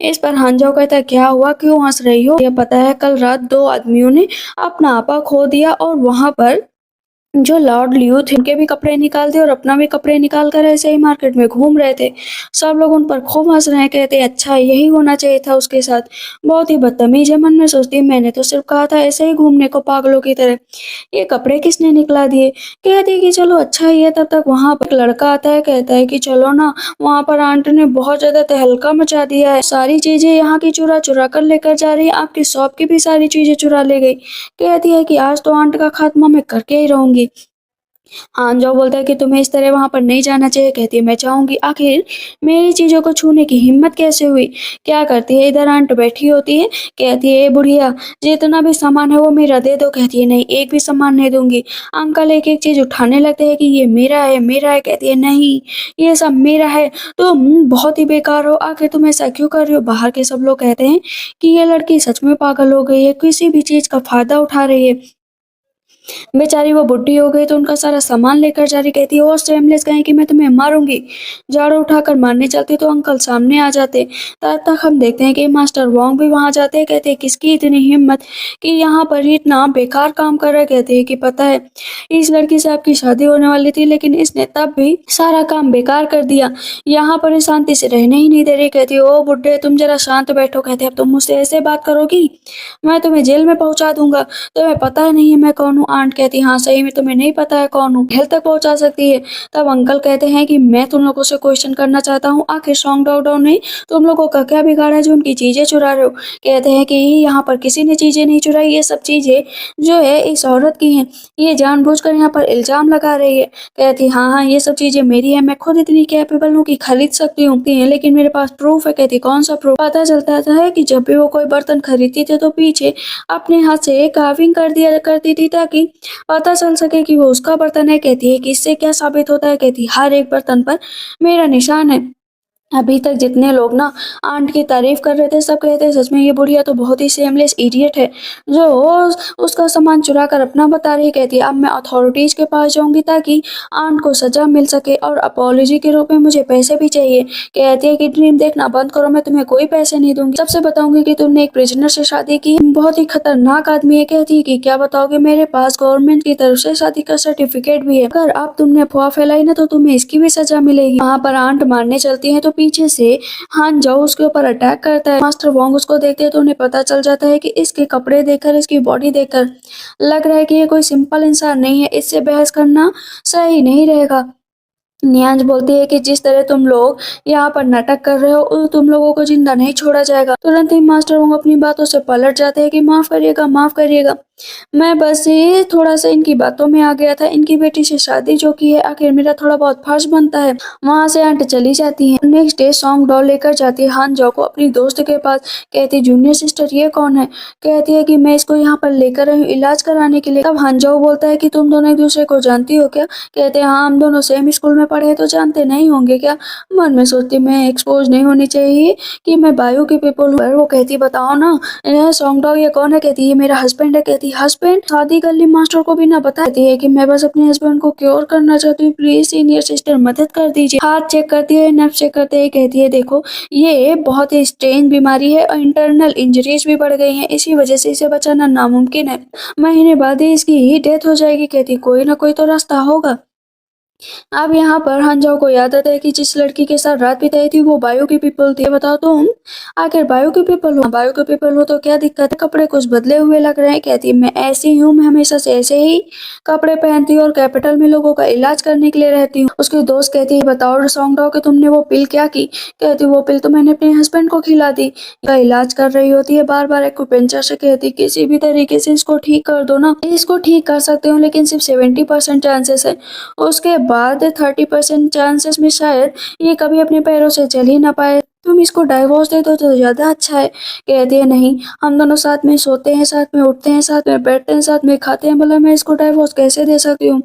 इस पर हांजाओ कहता है क्या हुआ, क्यों हंस रही हो। ये पता है कल रात 2 आदमियों ने अपना आपा खो दिया और वहां पर जो लॉर्ड लियो थे उनके भी कपड़े निकाल दिए और अपना भी कपड़े निकाल कर ऐसे ही मार्केट में घूम रहे थे। सब लोग उन पर खूब हंस रहे हैं। कहते अच्छा यही होना चाहिए था उसके साथ, बहुत ही बदतमीज है। मन में सोचती मैंने तो सिर्फ कहा था ऐसे ही घूमने को पागलों की तरह, ये कपड़े किसने निकला दिए। कहती है कि चलो अच्छा ही है। तब तक वहां पर एक लड़का आता है, कहता है कि चलो ना, वहां पर आंट ने बहुत ज्यादा तहलका मचा दिया है, सारी चीजें यहाँ की चुरा चुरा कर लेकर जा रही है, आपकी शॉप की भी सारी चीजें चुरा ले गई। कहती है कि आज तो आंट का खात्मा मैं करके ही रहूंगी। हांजो बोलता है कि तुम्हें इस तरह वहां पर नहीं जाना चाहिए। कहती है मैं चाहूंगी, आखिर मेरी चीजों को छूने की हिम्मत कैसे हुई। क्या करती है, इधर आंट बैठी होती है। कहती है ए बुढ़िया जितना भी सामान है वो मेरा दे दो। कहती है नहीं एक भी सामान नहीं दूंगी। अंकल एक एक चीज उठाने लगते हैं कि ये मेरा है मेरा है। कहती है नहीं ये सब मेरा है, तुम बहुत ही बेकार हो, आखिर तुम ऐसा क्यों कर रही हो। बाहर के सब लोग कहते हैं कि ये लड़की सच में पागल हो गई है, किसी भी चीज का फायदा उठा रही है। बेचारी वो बुढ़ी हो गई तो उनका सारा सामान लेकर जा रही। कहती है वो शेमलेस कहीं कि मैं तुम्हें मारूंगी। झाड़ू उठाकर मारने चलती तो अंकल सामने आ जाते। तब तक हम देखते हैं कि मास्टर वोंग भी वहां जाते हैं। कहते हैं किसकी इतनी हिम्मत कि यहाँ पर इतना बेकार काम कर रहा है। कहते हैं कि पता है इस लड़की से आपकी शादी होने वाली थी लेकिन इसने तब भी सारा काम बेकार कर दिया, यहाँ पर शांति से रहने ही नहीं दे रही। कहती है ओ बुढ़े तुम जरा शांत बैठो। कहते हैं अब तुम मुझसे ऐसे बात करोगी मैं तुम्हें जेल में पहुंचा दूंगा, तुम्हें पता नहीं है मैं कौन हूँ। आंट कहती हाँ सही में तुम्हें नहीं पता है कौन हूँ, जेल तक पहुंचा सकती है। तब अंकल कहते हैं कि मैं तुम लोगों से क्वेश्चन करना चाहता हूँ, आखिर सॉन्ग डाउ डाउ ने तुम लोगों का क्या बिगाड़ा है जो उनकी चीजें चुरा रहे हो। कहते हैं कि यहाँ पर किसी ने चीजें नहीं चुराई, ये सब चीजें जो है इस औरत की हैं, ये जानबूझकर यहाँ पर इल्जाम लगा रही है। कहती हाँ हाँ ये सब चीजें मेरी है, मैं खुद इतनी कैपेबल हूँ कि खरीद सकती हूँ, लेकिन मेरे पास प्रूफ है। कहती कौन सा प्रूफ। पता चलता है कि जब भी वो कोई बर्तन खरीदती थे तो पीछे अपने हाथ से कार्विंग कर दिया करती थी ताकि पता चल सके कि वो उसका बर्तन है। कहती है कि इससे क्या साबित होता है। कहती हर एक बर्तन पर मेरा निशान है। अभी तक जितने लोग ना आंट की तारीफ कर रहे थे सब कहते हैं सच में ये बुढ़िया तो बहुत ही शेमलेस इडियट है जो उसका सामान चुरा कर अपना बता रही है। कहती है अब मैं अथॉरिटीज के पास जाऊंगी ताकि आंट को सजा मिल सके और अपॉलॉजी के रूप में मुझे पैसे भी चाहिए। कहती है कि ड्रीम देखना बंद करो, मैं तुम्हें कोई पैसे नहीं दूंगी, सबसे बताऊंगी कि तुमने एक प्रिजनर से शादी की, बहुत ही खतरनाक आदमी है। कहती है कि क्या बताओगे, मेरे पास गवर्नमेंट की तरफ से शादी का सर्टिफिकेट भी है, अगर अब तुमने अफवाह फैलाई ना तो तुम्हें इसकी भी सजा मिलेगी। वहाँ पर आंट मारने चलती है तो पीछे से हान जाओ उसके ऊपर अटैक करता है। मास्टर वोंग उसको देखते हैं तो उन्हें पता चल जाता है कि इसके कपड़े देखकर इसकी बॉडी देखकर लग रहा है कि ये कोई सिंपल इंसान नहीं है, इससे बहस करना सही नहीं रहेगा। नियांज बोलती है कि जिस तरह तुम लोग यहाँ पर नाटक कर रहे हो तुम लोगों को जिंदा नहीं छोड़ा जाएगा। तुरंत ही मास्टर वोंग अपनी बातों से पलट जाते हैं कि माफ करिएगा माफ करिएगा। मैं बस ये थोड़ा-सा इनकी बातों में आ गया था, इनकी बेटी से शादी जो की है, आखिर मेरा थोड़ा बहुत फर्ज बनता है। वहाँ से आंट चली जाती हैं। नेक्स्ट डे सॉन्ग डॉ लेकर जाती है हानजाओ को अपनी दोस्त के पास। कहती है, जूनियर सिस्टर ये कौन है? कहती है कि मैं इसको यहाँ पर लेकर आई हूँ इलाज कराने के लिए। तब हानजाओ बोलता है कि तुम दोनों एक-दूसरे को जानती हो क्या? कहते हैं, हाँ, हम दोनों सेम स्कूल में पढ़े हैं तो जानते नहीं होंगे क्या? मन में सोचती मैं एक्सपोज़ नहीं होनी चाहिए कि मैं बायो की पीपल हूँ। पर वो कहती बताओ ना, सॉन्ग डॉ ये कौन है? कहती है, ये मेरा हस्बैंड है। कहती है, हस्बैंड? शादी कर ली मास्टर को भी ना बताए? कहती है कि मैं बस अपने हस्बैंड को क्योर करना चाहती हूँ, प्लीज सीनियर सिस्टर मदद कर दीजिए। हाथ चेक करती है, नर्व चेक करते है। कहती है, देखो ये बहुत ही स्ट्रेंज बीमारी है और इंटरनल इंजरीज भी बढ़ गई हैं, इसी वजह से इसे बचाना नामुमकिन है। महीने बाद ही इसकी डेथ हो जाएगी। कहती कोई ना कोई तो रास्ता होगा। अब यहाँ पर हानजाओ को याद आता है कि जिस लड़की के साथ रात बिताई थी वो बायो की पीपल थी। बताओ तुम आखिर बायो की पीपल हो? बायो की पीपल हो तो क्या दिक्कत है? कपड़े कुछ बदले हुए लग रहे हैं। कहती है, मैं ऐसी हूँ, मैं हमेशा से ऐसे ही कपड़े पहनती हूँ और कैपिटल में लोगों का इलाज करने के लिए रहती हूँ। उसकी दोस्त कहती है, बताओ सॉन्ग डॉ कि तुमने वो पिल क्या की? कहती वो पिल तो मैंने अपने हस्बैंड को खिला दी। का इलाज कर रही होती है बार बार एक्यूपेंचर से। कहती किसी भी तरीके से इसको ठीक कर दो ना। इसको ठीक कर सकते हो लेकिन सिर्फ 70% चांसेस है, उसके बाद 30% चांसेस में शायद ये कभी अपने पैरों से चल ही ना पाए। तुम इसको डाइवोर्स दे दो तो ज़्यादा अच्छा है। कहती है, नहीं, हम दोनों साथ में सोते हैं, साथ में उठते हैं, साथ में बैठते हैं, साथ में खाते हैं, भला मैं इसको डाइवोर्स कैसे दे सकती हूँ?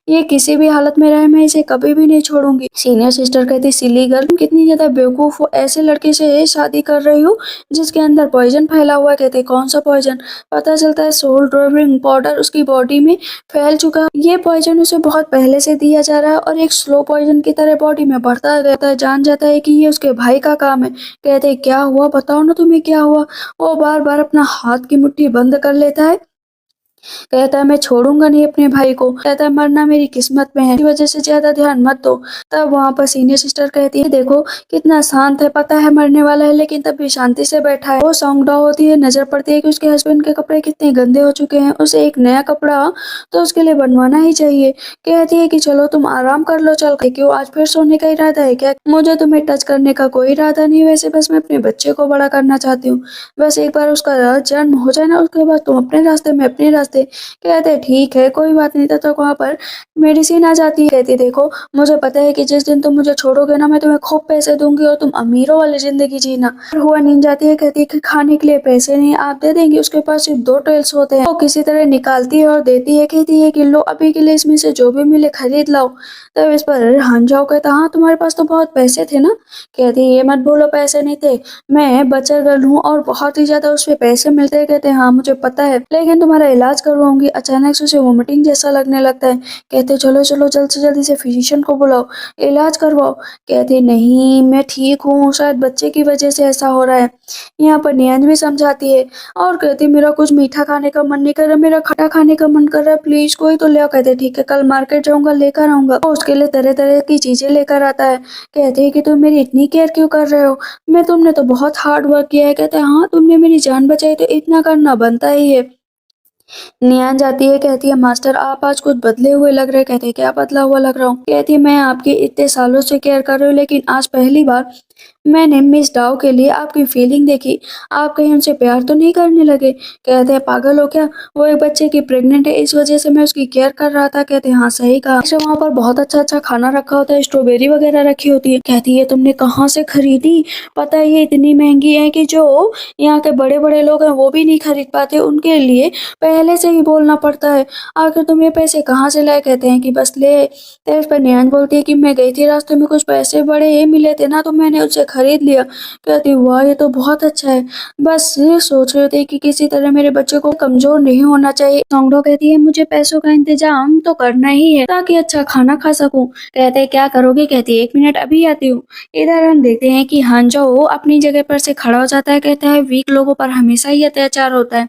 ये किसी भी हालत में रहे, मैं इसे कभी भी नहीं छोड़ूंगी। सीनियर सिस्टर कहती, सिली गर्ल, तुम कितनी ज्यादा बेवकूफ हो, ऐसे लड़के से शादी कर रही हो जिसके अंदर पॉइजन फैला हुआ है। कहते, कौन सा पॉइजन? पता चलता है सोल ड्राइविंग पाउडर उसकी बॉडी में फैल चुका है। ये पॉइजन उसे बहुत पहले से दिया जा रहा है और एक स्लो पॉइजन की तरह बॉडी में बढ़ता रहता है। जान जाता है कि ये उसके भाई का काम है। कहते, क्या हुआ? बताओ ना तुम्हें क्या हुआ? वो बार बार अपना हाथ की मुट्ठी बंद कर लेता है। कहता है, मैं छोड़ूंगा नहीं अपने भाई को। कहता है, मरना मेरी किस्मत में है, इस वजह से ज्यादा ध्यान मत दो। तब वहाँ पर सीनियर सिस्टर कहती है, देखो कितना शांत है, पता है मरने वाला है लेकिन तब भी शांति से बैठा है। वो सॉन्ग डॉ होती है, नजर पड़ती है कि उसके हस्बैंड के कपड़े कितने गंदे हो चुके हैं, उसे एक नया कपड़ा तो उसके लिए बनवाना ही चाहिए। कहती है कि चलो तुम आराम कर लो, चल क्यों आज फिर सोने का इरादा है क्या? मुझे तुम्हें टच करने का कोई इरादा नहीं, वैसे बस मैं अपने बच्चे को बड़ा करना चाहती हूँ। बस एक बार उसका जन्म हो जाए ना, उसके बाद तुम अपने रास्ते में अपने रास्ते। कहते, ठीक है कोई बात नहीं। तब तक वहाँ पर मेडिसिन आ जाती है। कहती, देखो मुझे पता है कि जिस दिन तुम मुझे छोड़ोगे ना, मैं तुम्हें खूब पैसे दूंगी और तुम अमीरों वाली जिंदगी जीना। फिर हुआ नींद जाती है। कहती है कि खाने के लिए पैसे नहीं, आप दे देंगी? उसके पास सिर्फ 2 टेल्स होते हैं। वो किसी तरह निकालती है और देती है। कहती है कि लो अभी के लिए इसमें से जो भी मिले खरीद लाओ। तब इस पर हानजाओ कहता, हाँ तुम्हारे पास तो बहुत पैसे थे ना? कहती, ये मत बोलो पैसे नहीं थे, मैं बचत गर्ल हूँ और बहुत ही ज्यादा उसपे पैसे मिलते हैं। कहते, हाँ मुझे पता है, लेकिन तुम्हारा इलाज करवाऊंगी। अचानक से उसे वोमिटिंग जैसा लगने लगता है। कहते, चलो चलो जल्द से जल्दी से फिजिशियन को बुलाओ, इलाज करवाओ। कहते, नहीं मैं ठीक हूँ, शायद बच्चे की वजह से ऐसा हो रहा है। यहाँ पर नियंज भी समझाती है और कहती, मेरा कुछ मीठा खाने का मन नहीं कर रहा, मेरा खट्टा खाने का मन कर रहा है, प्लीज कोई तो ले आओ। कहते, ठीक है कल मार्केट जाऊंगा लेकर आऊंगा। और उसके लिए तरह तरह की चीजें लेकर आता है। कहते हैं कि तुम मेरी इतनी केयर क्यों कर रहे हो? मैं तुमने तो बहुत हार्ड वर्क किया है। कहते हैं, हाँ तुमने मेरी जान बचाई तो इतना करना बनता ही है। नियान जाती है। कहती है, मास्टर आप आज कुछ बदले हुए लग रहे। कहते हैं, क्या बदला हुआ लग रहा हूँ? कहती है, मैं आपकी इतने सालों से केयर कर रही हूँ लेकिन आज पहली बार मैंने मिस डाउ के लिए आपकी फीलिंग देखी। आप कहीं उनसे प्यार तो नहीं करने लगे? कहते हैं, पागल हो क्या? वो एक बच्चे की प्रेग्नेंट है, इस वजह से मैं उसकी केयर कर रहा था। कहते हैं, हाँ सही कहा। अच्छा वहाँ पर बहुत अच्छा अच्छा खाना रखा होता है, स्ट्रॉबेरी वगैरह रखी होती है। कहती है, तुमने कहाँ से खरीदी? पता है ये इतनी महंगी है कि जो यहाँ के बड़े बड़े लोग हैं वो भी नहीं खरीद पाते, उनके लिए पहले से ही बोलना पड़ता है। आखिर तुम ये पैसे कहाँ से लाए? कहते हैं कि बस ले। तो इस पर नियान बोलती है कि मैं गई थी, रास्ते में कुछ पैसे बड़े ये मिले थे ना तो मैंने उससे खरीद लिया। कहती, वाह ये तो बहुत अच्छा है, बस ये सोच रहे थे कि किसी तरह मेरे बच्चे को कमजोर नहीं होना चाहिए। सोंगडो कहती है, मुझे पैसों का इंतजाम तो करना ही है ताकि अच्छा खाना खा सकूं। कहते हैं, क्या करोगे? कहती है, 1 मिनट अभी आती हूँ। इधर हम देखते हैं कि हानजाओ अपनी जगह पर से खड़ा हो जाता है। कहता है, वीक लोगों पर हमेशा ही अत्याचार होता है,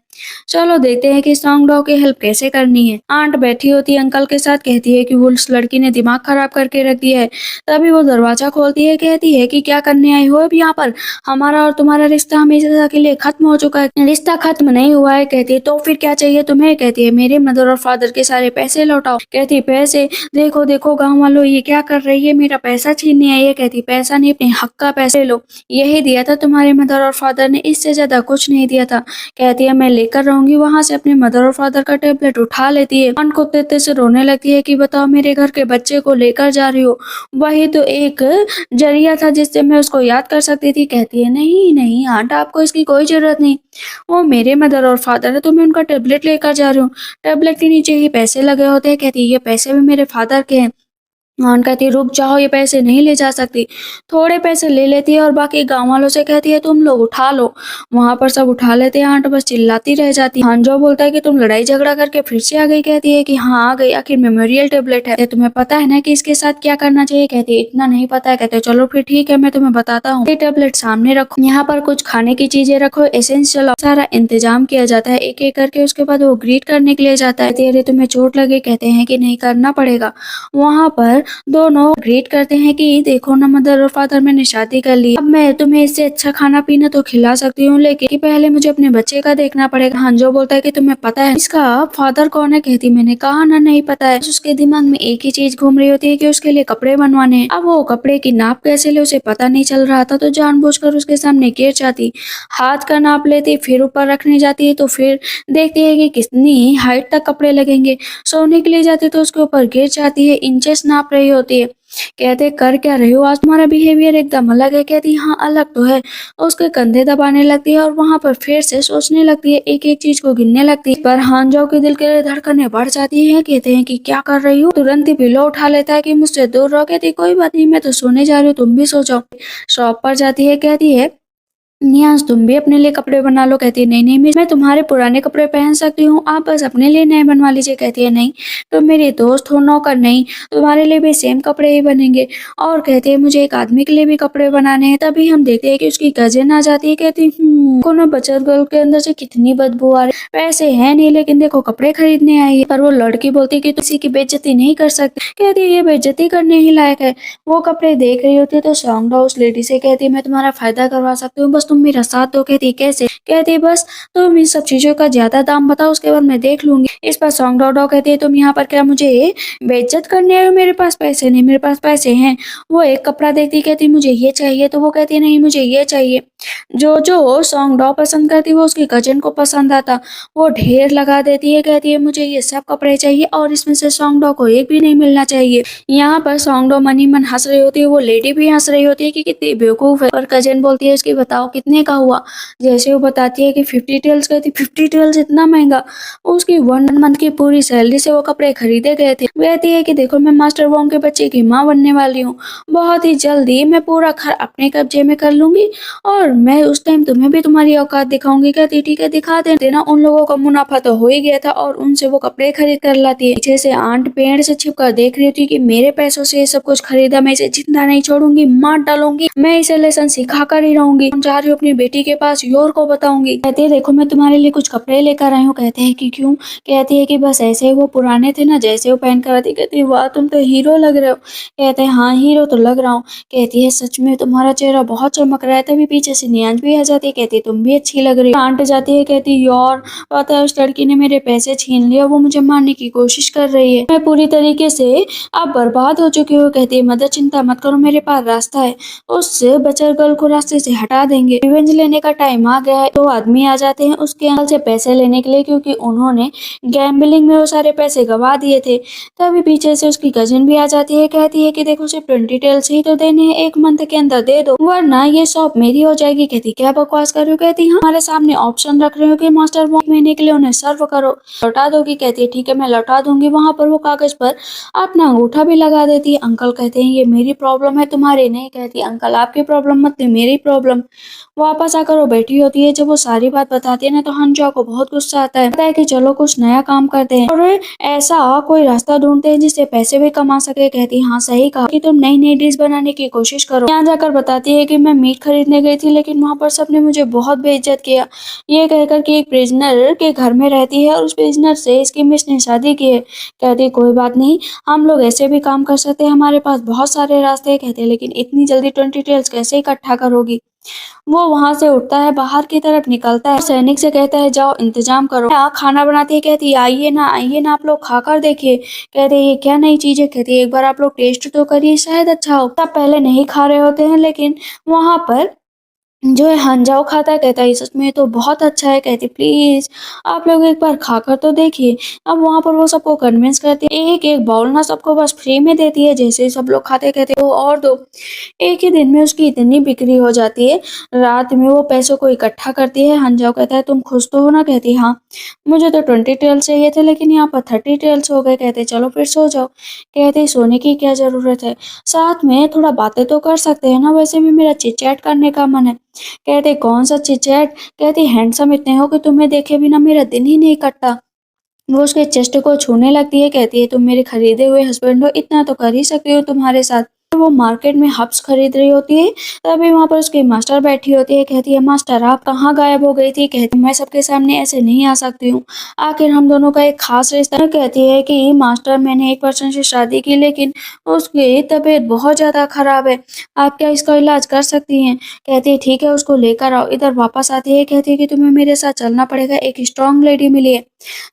चलो देखते हैं कि सॉन्ग डॉ की हेल्प कैसे करनी है। आंट बैठी होती है अंकल के साथ। कहती है कि वो उस लड़की ने दिमाग खराब करके रख दिया है। तभी वो दरवाजा खोलती है। कहती है कि क्या करने आई हो अब यहाँ पर? हमारा और तुम्हारा रिश्ता हमेशा के लिए खत्म हो चुका है। रिश्ता खत्म नहीं हुआ है। कहती है, तो फिर क्या चाहिए तुम्हें? कहती है, मेरे मदर और फादर के सारे पैसे लौटाओ। कहती है, पैसे? देखो देखो गाँव वालों ये क्या कर रही है, मेरा पैसा छीनने आई है। कहती, पैसा नहीं अपने हक का पैसे लो, यही दिया था तुम्हारे मदर और फादर ने, इससे ज्यादा कुछ नहीं दिया था। कहती है, मैं लेकर रहूंगी। वहाँ से अपने मदर और फादर का टेबलेट उठा लेती है। आंट को तेज से रोने लगती है कि बताओ मेरे घर के बच्चे को लेकर जा रही हो, वही तो एक जरिया था जिससे मैं उसको याद कर सकती थी। कहती है नहीं नहीं आंट, आपको इसकी कोई जरूरत नहीं, वो मेरे मदर और फादर है तो मैं उनका टेबलेट लेकर जा रही हूँ। टेबलेट के नीचे ही पैसे लगे होते हैं। कहती है ये पैसे भी मेरे फादर के हैं। आंट कहती है रुक जाओ, ये पैसे नहीं ले जा सकती। थोड़े पैसे ले लेती है और बाकी गांव वालों से कहती है तुम लोग उठा लो। वहां पर सब उठा लेते हैं। आंट बस चिल्लाती रह जाती है। हांजो बोलता है कि तुम लड़ाई झगड़ा करके फिर से आ गई। कहती है कि हाँ आ गई, आखिर मेमोरियल टेबलेट है, तुम्हें पता है ना कि इसके साथ क्या करना चाहिए। कहती है इतना नहीं पता है। कहते चलो फिर ठीक है, मैं तुम्हें बताता हूँ। ये टेबलेट सामने रखो, यहाँ पर कुछ खाने की चीजें रखो, एसेंशियल सारा इंतजाम किया जाता है एक एक करके। उसके बाद वो ग्रीट करने के लिए जाता है। कहती है अरे तुम्हें चोट लगी। कहते हैं कि नहीं करना पड़ेगा। वहां पर दोनों ग्रीट करते हैं कि देखो ना मदर और फादर, मैंने शादी कर ली, अब मैं तुम्हें इससे अच्छा खाना पीना तो खिला सकती हूँ, लेकिन कि पहले मुझे अपने बच्चे का देखना पड़ेगा। हांजो बोलता है कि तुम्हें पता है इसका फादर कौन है। कहती मैंने कहा ना नहीं पता है। उसके दिमाग में एक ही चीज घूम रही होती है कि उसके लिए कपड़े बनवाने हैं। अब वो कपड़े की नाप कैसे ले उसे पता नहीं चल रहा था, तो जानबूझकर उसके सामने गिर जाती, हाथ का नाप लेती, फिर ऊपर रखने जाती है तो फिर देखती है कि कितनी हाइट तक कपड़े लगेंगे। सोने के लिए जाती तो उसके ऊपर गिर जाती है, इंचेस नाप रही होती है। कहते कर क्या रहे हो, आज तुम्हारा बिहेवियर एकदम अलग है। कहती हाँ अलग तो है। उसके कंधे दबाने लगती है और वहां पर फिर से सोचने लगती है, एक एक चीज को गिनने लगती है। पर हांजो के दिल के धड़कनें बढ़ जाती है। कहते हैं कि क्या कर रही हो। तुरंत ही पिलो उठा लेता है कि मुझसे दूर रहो। कहती कोई बात नहीं, मैं तो सोने जा रही हूँ, तुम भी सो जाओ। शॉप पर जाती है। कहती है नियाज तुम भी अपने लिए कपड़े बना लो। कहती है नहीं नहीं मैं तुम्हारे पुराने कपड़े पहन सकती हूँ, आप बस अपने लिए नए बनवा लीजिए। कहती है नहीं तुम मेरी दोस्त हो, नौकर नहीं, तुम्हारे लिए भी सेम कपड़े ही बनेंगे। और कहती है मुझे एक आदमी के लिए भी कपड़े बनाने हैं। तभी हम देखते हैं कि उसकी कजिन आ जाती है। कहती कोनो बचत गर्ल के अंदर से कितनी बदबू आ रही, पैसे है नहीं लेकिन देखो कपड़े खरीदने आई है। पर वो लड़की बोलती है कि किसी की बेइज्जती नहीं कर सकती। कहती है ये बेइज्जती करने ही लायक है। वो कपड़े देख रही होती है तो सौंगडा उस लेडी से कहती है मैं तुम्हारा फायदा करवा सकती हूँ, बस तुम मेरा साथ दो। कहती कैसे। कहती बस तुम इन सब चीजों का ज्यादा दाम बताओ, उसके बाद मैं देख लूंगी। इस पर सौंगडा कहती है तुम यहाँ पर क्या मुझे बेइज्जत करने आए हो, मेरे पास पैसे नहीं। मेरे पास पैसे हैं। वो एक कपड़ा देखती कहती मुझे ये चाहिए, तो वो कहती नहीं मुझे ये चाहिए। जो जो सौंगडा पसंद करती वो उसकी कजन को पसंद आता, वो ढेर लगा देती है। कहती है मुझे ये सब कपड़े चाहिए और इसमें से सौंगडा को एक भी नहीं मिलना चाहिए। यहाँ पर सौंगडो मनी मन हंस रही होती है, वो लेडी भी हंस रही होती है कि कितनी बेवकूफ है। और कजन बोलती है इसकी बताओ कितने का हुआ। जैसे वो बताती है कि 50 टेल्स। कहती 50 टेल्स इतना महंगा। उसकी 1 मंथ की पूरी सैलरी से वो कपड़े खरीदे गए थे। कहती है कि देखो मैं मास्टर वोंग के बच्चे की माँ बनने वाली हूँ, बहुत ही जल्दी मैं पूरा घर अपने कब्जे में कर लूंगी और मैं उस टाइम तुम्हें भी तुम्हारी औकात दिखाऊंगी। कहती ठीक है दिखा देना। उन लोगों का मुनाफा तो हो ही गया था और उनसे वो कपड़े खरीद कर लाती है। पीछे से आंट पेड़ से छिपकर देख रही थी कि मेरे पैसों से ये सब कुछ खरीदा, मैं इसे जिंदा नहीं छोड़ूंगी, मार डालूंगी, मैं इसे लेसन सिखा कर ही रहूंगी। हम जा रही हूँ अपनी बेटी के पास, योर को बताऊंगी। कहती है देखो मैं तुम्हारे लिए कुछ कपड़े लेकर आई हूँ। कहते हैं कि क्यों। कहती है कि बस ऐसे ही वो पुराने थे ना, जैसे वो पहन कर आती। कहती है वाह तुम तो हीरो लग रहे हो। कहते हैं हाँ हीरो तो लग रहा हूँ। कहती है सच में तुम्हारा चेहरा बहुत चमक रहा है। तभी पीछे से नियांज भी आ जाती है। कहती है तुम भी अच्छी लग रही हो। आंट जाती है। कहती यार पता है उस लड़की ने मेरे पैसे छीन लिए, वो मुझे मारने की कोशिश कर रही है, मैं पूरी तरीके से अब बर्बाद हो चुकी हूँ। कहती है मदर चिंता मत करो, मेरे पास रास्ता है, उस बचर गर्ल को रास्ते से हटा देंगे। रिवेंज लेने का टाइम आ गया है। तो आदमी आ जाते हैं उसके अंकल से पैसे लेने के लिए, क्योंकि उन्होंने गैम्बलिंग में वो सारे पैसे गवा दिए थे। तभी पीछे से उसकी कजिन भी आ जाती है। कहती है कि देखो सिर्फ 20 टेल्स ही तो देने हैं, 1 मंथ के अंदर दे दो वरना ये शॉप मेरी हो जाएगी। कहती क्या बकवास कर रही हो। कहती हाँ हमारे सामने ऑप्शन रख रहे हो कि मास्टर वॉक महीने के लिए उन्हें सर्व करो, लौटा दोगी। कहती है ठीक है मैं लौटा दूंगी। वहां पर वो कागज पर अपना अंगूठा भी लगा देती है। अंकल कहते हैं ये मेरी प्रॉब्लम है तुम्हारी नहीं। कहती अंकल आपकी प्रॉब्लम मत थी, मेरी प्रॉब्लम। वापस आकर वो बैठी होती है। जब वो सारी बात बताती है ना तो हंजो को बहुत गुस्सा आता है। कहता है कि चलो कुछ नया काम करते हैं और ऐसा कोई रास्ता ढूंढते हैं जिससे पैसे भी कमा सके। कहती हाँ सही कहा कि तुम नई नई डिश बनाने की कोशिश करो। यहाँ जाकर बताती है कि मैं मीट खरीदने गई थी लेकिन वहां पर सबने मुझे बहुत बेइज्जत किया, ये कहकर कि एक प्रिजनर के घर में रहती है और उस प्रिजनर से इसकी मिस ने शादी की है। कहती कोई बात नहीं, हम लोग ऐसे भी काम कर सकते हैं, हमारे पास बहुत सारे रास्ते हैं। कहते लेकिन इतनी जल्दी 20 टेल्स कैसे इकट्ठा करोगी। वो वहां से उठता है, बाहर की तरफ निकलता है, सैनिक से कहता है जाओ इंतजाम करो। खाना बनाती है। कहती है आइए ना आप लोग खाकर देखिए। कहते हैं ये क्या नई चीज है। कहती है एक बार आप लोग टेस्ट तो करिए, शायद अच्छा हो। सब पहले नहीं खा रहे होते हैं लेकिन वहां पर जो है हंजाओ खाता है, कहता है सच में ये तो बहुत अच्छा है, कहती प्लीज आप लोग एक बार खाकर तो देखिए। अब वहां पर वो सबको कन्विंस करती है, एक एक बाउल ना सबको बस फ्री में देती है, जैसे ही सब लोग खाते कहते हो और दो। एक ही दिन में उसकी इतनी बिक्री हो जाती है। रात में वो पैसों को इकट्ठा करती है। हंजाओ कहता है तुम खुश तो हो ना, कहती हाँ मुझे तो 20 टेल्स चाहिए थे लेकिन यहाँ पर 30 टेल्स हो गए, कहते चलो फिर सो जाओ। कहते सोने की क्या जरूरत है, साथ में थोड़ा बातें तो कर सकते हैं ना, वैसे भी मेरा चिट चैट करने का मन है। कहते कौन सा चिट-चैट? कहती हैंडसम इतने हो कि तुम्हें देखे बिना मेरा दिन ही नहीं कटता। वो उसके चेस्ट को छूने लगती है, कहती है तुम मेरे खरीदे हुए हस्बैंड हो, इतना तो कर ही सकती हो तुम्हारे साथ। वो मार्केट में हब्स खरीद रही होती है, तभी वहां पर उसकी मास्टर बैठी होती है। कहती है मास्टर आप कहाँ गायब हो गई थी? कहती मैं सबके सामने ऐसे नहीं आ सकती हूँ, आखिर हम दोनों का एक खास रिश्ता है। कहती है कि मास्टर मैंने एक पर्सन से शादी की लेकिन उसकी तबीयत बहुत ज्यादा खराब है, आप क्या इसका इलाज कर सकती हैं? कहती है ठीक है उसको लेकर आओ। इधर वापस आती है, कहती है कि तुम्हें मेरे साथ चलना पड़ेगा, एक स्ट्रांग लेडी मिली है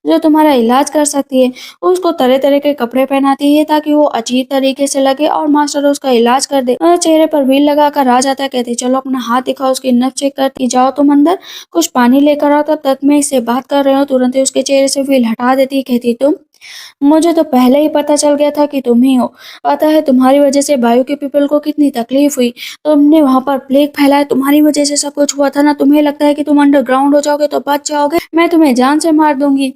जो तुम्हारा इलाज कर सकती है। उसको तरह-तरह के कपड़े पहनाती है ताकि वो अजीब तरीके से लगे और मास्टर उसका इलाज कर दे। चेहरे पर व्हील लगाकर आ जाता है, कहती चलो अपना हाथ दिखाओ, उसकी नब्ज चेक करती जाओ तुम अंदर, कुछ पानी लेकर आओ, तब तक मैं इससे बात कर रही हूँ। तुरंत ही उसके चेहरे से व्हील हटा देती है, कहती तुम, मुझे तो पहले ही पता चल गया था कि तुम ही हो। पता है तुम्हारी वजह से बायो के पीपल को कितनी तकलीफ हुई, तुमने वहां पर प्लेग फैलाया, तुम्हारी वजह से सब कुछ हुआ था ना। तुम्हें लगता है कि तुम अंडरग्राउंड हो जाओगे तो बच जाओगे, मैं तुम्हें जान से मार दूंगी।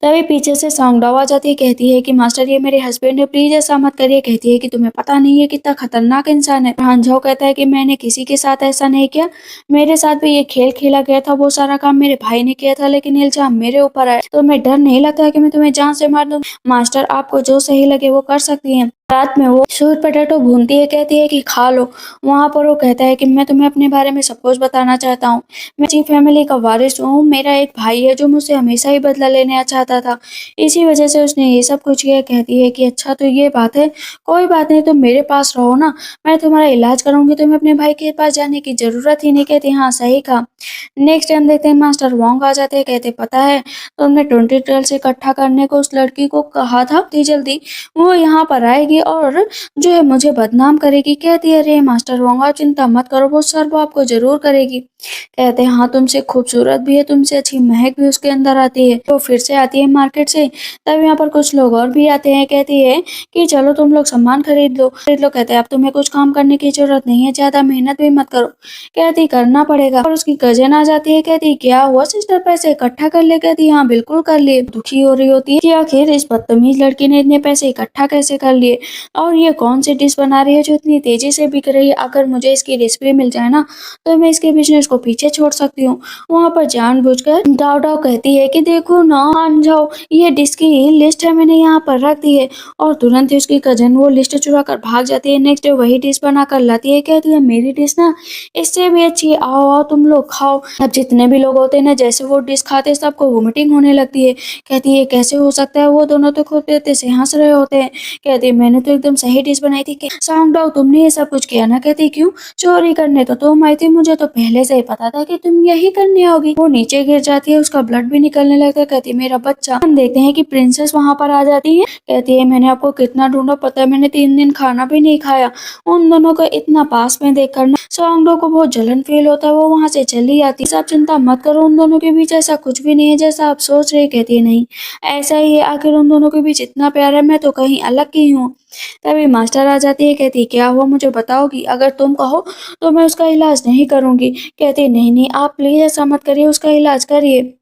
तभी पीछे से सौंगडाव आ जाती है, कहती है कि मास्टर ये मेरे हस्बैंड है, प्लीज ऐसा मत करिए। कहती है कि तुम्हें पता नहीं है कितना खतरनाक इंसान है। हांझाओ कहता है कि मैंने किसी के साथ ऐसा नहीं किया, मेरे साथ भी ये खेल खेला गया था, वो सारा काम मेरे भाई ने किया था लेकिन इल्जाम मेरे ऊपर आया, तो मैं डर नहीं लगता है कि मैं तुम्हें जान से मार दूं। मास्टर आपको जो सही लगे वो कर सकती हैं। रात में वो स्वीट पोटैटो भूनती है, कहती है कि खा लो। वहां पर वो कहता है कि मैं तुम्हें अपने बारे में सब कुछ बताना चाहता हूँ, मैं अच्छी फैमिली का वारिस हूँ, मेरा एक भाई है जो मुझसे हमेशा ही बदला लेना चाहता था, इसी वजह से उसने ये सब कुछ किया। कहती है कि अच्छा तो ये बात है, कोई बात नहीं तुम मेरे पास रहो ना, मैं तुम्हारा इलाज करूंगी, तुम्हें अपने भाई के पास जाने की जरूरत ही नहीं। कहती हाँ सही कहा। नेक्स्ट टाइम देखते हैं मास्टर वोंग आ जाते हैं, कहते पता है तुमने 20 टेल्स इकट्ठा करने को उस लड़की को कहा था, इतनी जल्दी वो यहाँ पर आएगी और जो है मुझे बदनाम करेगी। कहती है अरे मास्टर वोंग आप चिंता मत करो, वो सर्व आपको जरूर करेगी। कहते हैं हाँ तुमसे खूबसूरत भी है, तुमसे अच्छी महक भी उसके अंदर आती है। तो फिर से आती है मार्केट से, तब यहाँ पर कुछ लोग और भी आते हैं। कहती है कि चलो तुम लोग सामान खरीद लो। कहते हैं अब तुम्हें कुछ काम करने की जरूरत नहीं है, ज्यादा मेहनत भी मत करो। कहती करना पड़ेगा। और उसकी कजन आ जाती है, कहती क्या हुआ सिस्टर पैसे इकट्ठा कर ले? कहती हाँ बिल्कुल कर लिए। दुखी हो रही होती है कि आखिर इस बदतमीज लड़की ने इतने पैसे इकट्ठा कैसे कर लिए, और ये कौन सी डिश बना रही है जो इतनी तेजी से बिक रही है, अगर मुझे इसकी रेसिपी मिल जाए ना तो मैं इसके बिजनेस को पीछे छोड़ सकती हूँ। वहाँ पर जानबूझकर डाव डाव कहती है कि देखो ना मान जाओ ये डिश की लिस्ट है, मैंने यहाँ पर रख दी है। और तुरंत ही उसकी कजन वो लिस्ट चुरा कर भाग जाती है। नेक्स्ट डे वही डिश बना कर लाती है, कहती है मेरी डिश ना इससे भी अच्छी है, आओ आओ तुम लोग खाओ। अब जितने भी लोग होते हैं ना जैसे वो डिश खाते हैं सबको वोमिटिंग होने लगती है। कहती है कैसे हो सकता है, वो दोनों तो खूब देर से हंस रहे होते हैं। कहती है मैंने तो एकदम सही डिश बनाई थी। सॉन्ग डाउ तुमने ये सब कुछ किया ना? कहती क्यों, चोरी करने तो तुम आई थी, मुझे तो पहले से ही पता था कि तुम यही करने आओगी। वो नीचे गिर जाती है, उसका ब्लड भी निकलने लगता है। कहती मेरा बच्चा। हम देखते हैं कि प्रिंसेस वहां पर आ जाती है, कहती है मैंने आपको कितना ढूंढा, पता है मैंने 3 दिन खाना भी नहीं खाया। उन दोनों को इतना पास में देख कर ना सॉन्गडो को बहुत जलन फील होता है, वो वहां से चली आती है। आप चिंता मत करो, उन दोनों के बीच ऐसा कुछ भी नहीं है जैसा आप सोच रहे। कहती है नहीं ऐसा ही है, आखिर उन दोनों के बीच इतना प्यार है, मैं तो कहीं अलग की हूँ। तभी मास्टर आ जाती है, कहती क्या हुआ मुझे बताओगी, अगर तुम कहो तो मैं उसका इलाज नहीं करूंगी। कहती नहीं नहीं आप प्लीज ऐसा मत करिए, उसका इलाज करिए।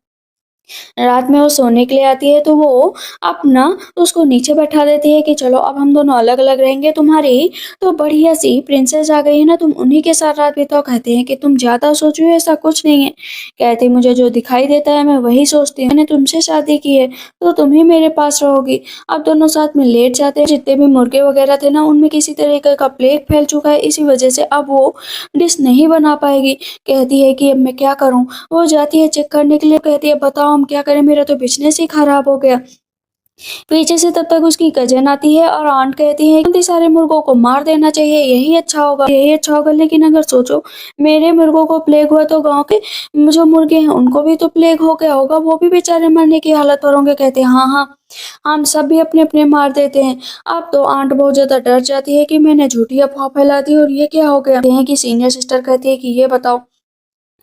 रात में वो सोने के लिए आती है तो वो अपना उसको नीचे बैठा देती है कि चलो अब हम दोनों अलग अलग रहेंगे, तुम्हारी तो बढ़िया सी प्रिंसेस आ गई है ना, तुम उन्हीं के साथ रात बिताओ। कहते हैं कि तुम ज्यादा सोच रही हो, ऐसा कुछ नहीं है। कहती मुझे जो दिखाई देता है मैं वही सोचती हूँ, मैंने तुमसे शादी की है तो तुम ही मेरे पास रहोगी। अब दोनों साथ में लेट जाते हैं। जितने भी मुर्गे वगैरह थे ना उनमें किसी तरीके का प्लेग फैल चुका है, इसी वजह से अब वो डिश नहीं बना पाएगी। कहती है कि अब मैं क्या करूं। वो जाती है चेक करने के लिए, कहती है बताओ हम क्या करें, मेरा तो बिजनेस ही खराब हो गया। पीछे से तब तक उसकी कजन आती है और आंट कहती है कि सारे मुर्गों को मार देना चाहिए, यही अच्छा होगा। लेकिन अगर सोचो, मेरे मुर्गों को प्लेग हुआ तो गांव के जो मुर्गे हैं उनको भी तो प्लेग हो गया होगा, वो भी बेचारे मरने की हालत पर होंगे। कहते हैं हाँ हाँ, हम सब भी अपने अपने मार देते हैं। अब तो आंट बहुत ज्यादा डर जाती है कि मैंने झूठी अफवाह फैला दी और ये क्या हो गया। कहते हैं कि सीनियर सिस्टर कहती है कि ये बताओ,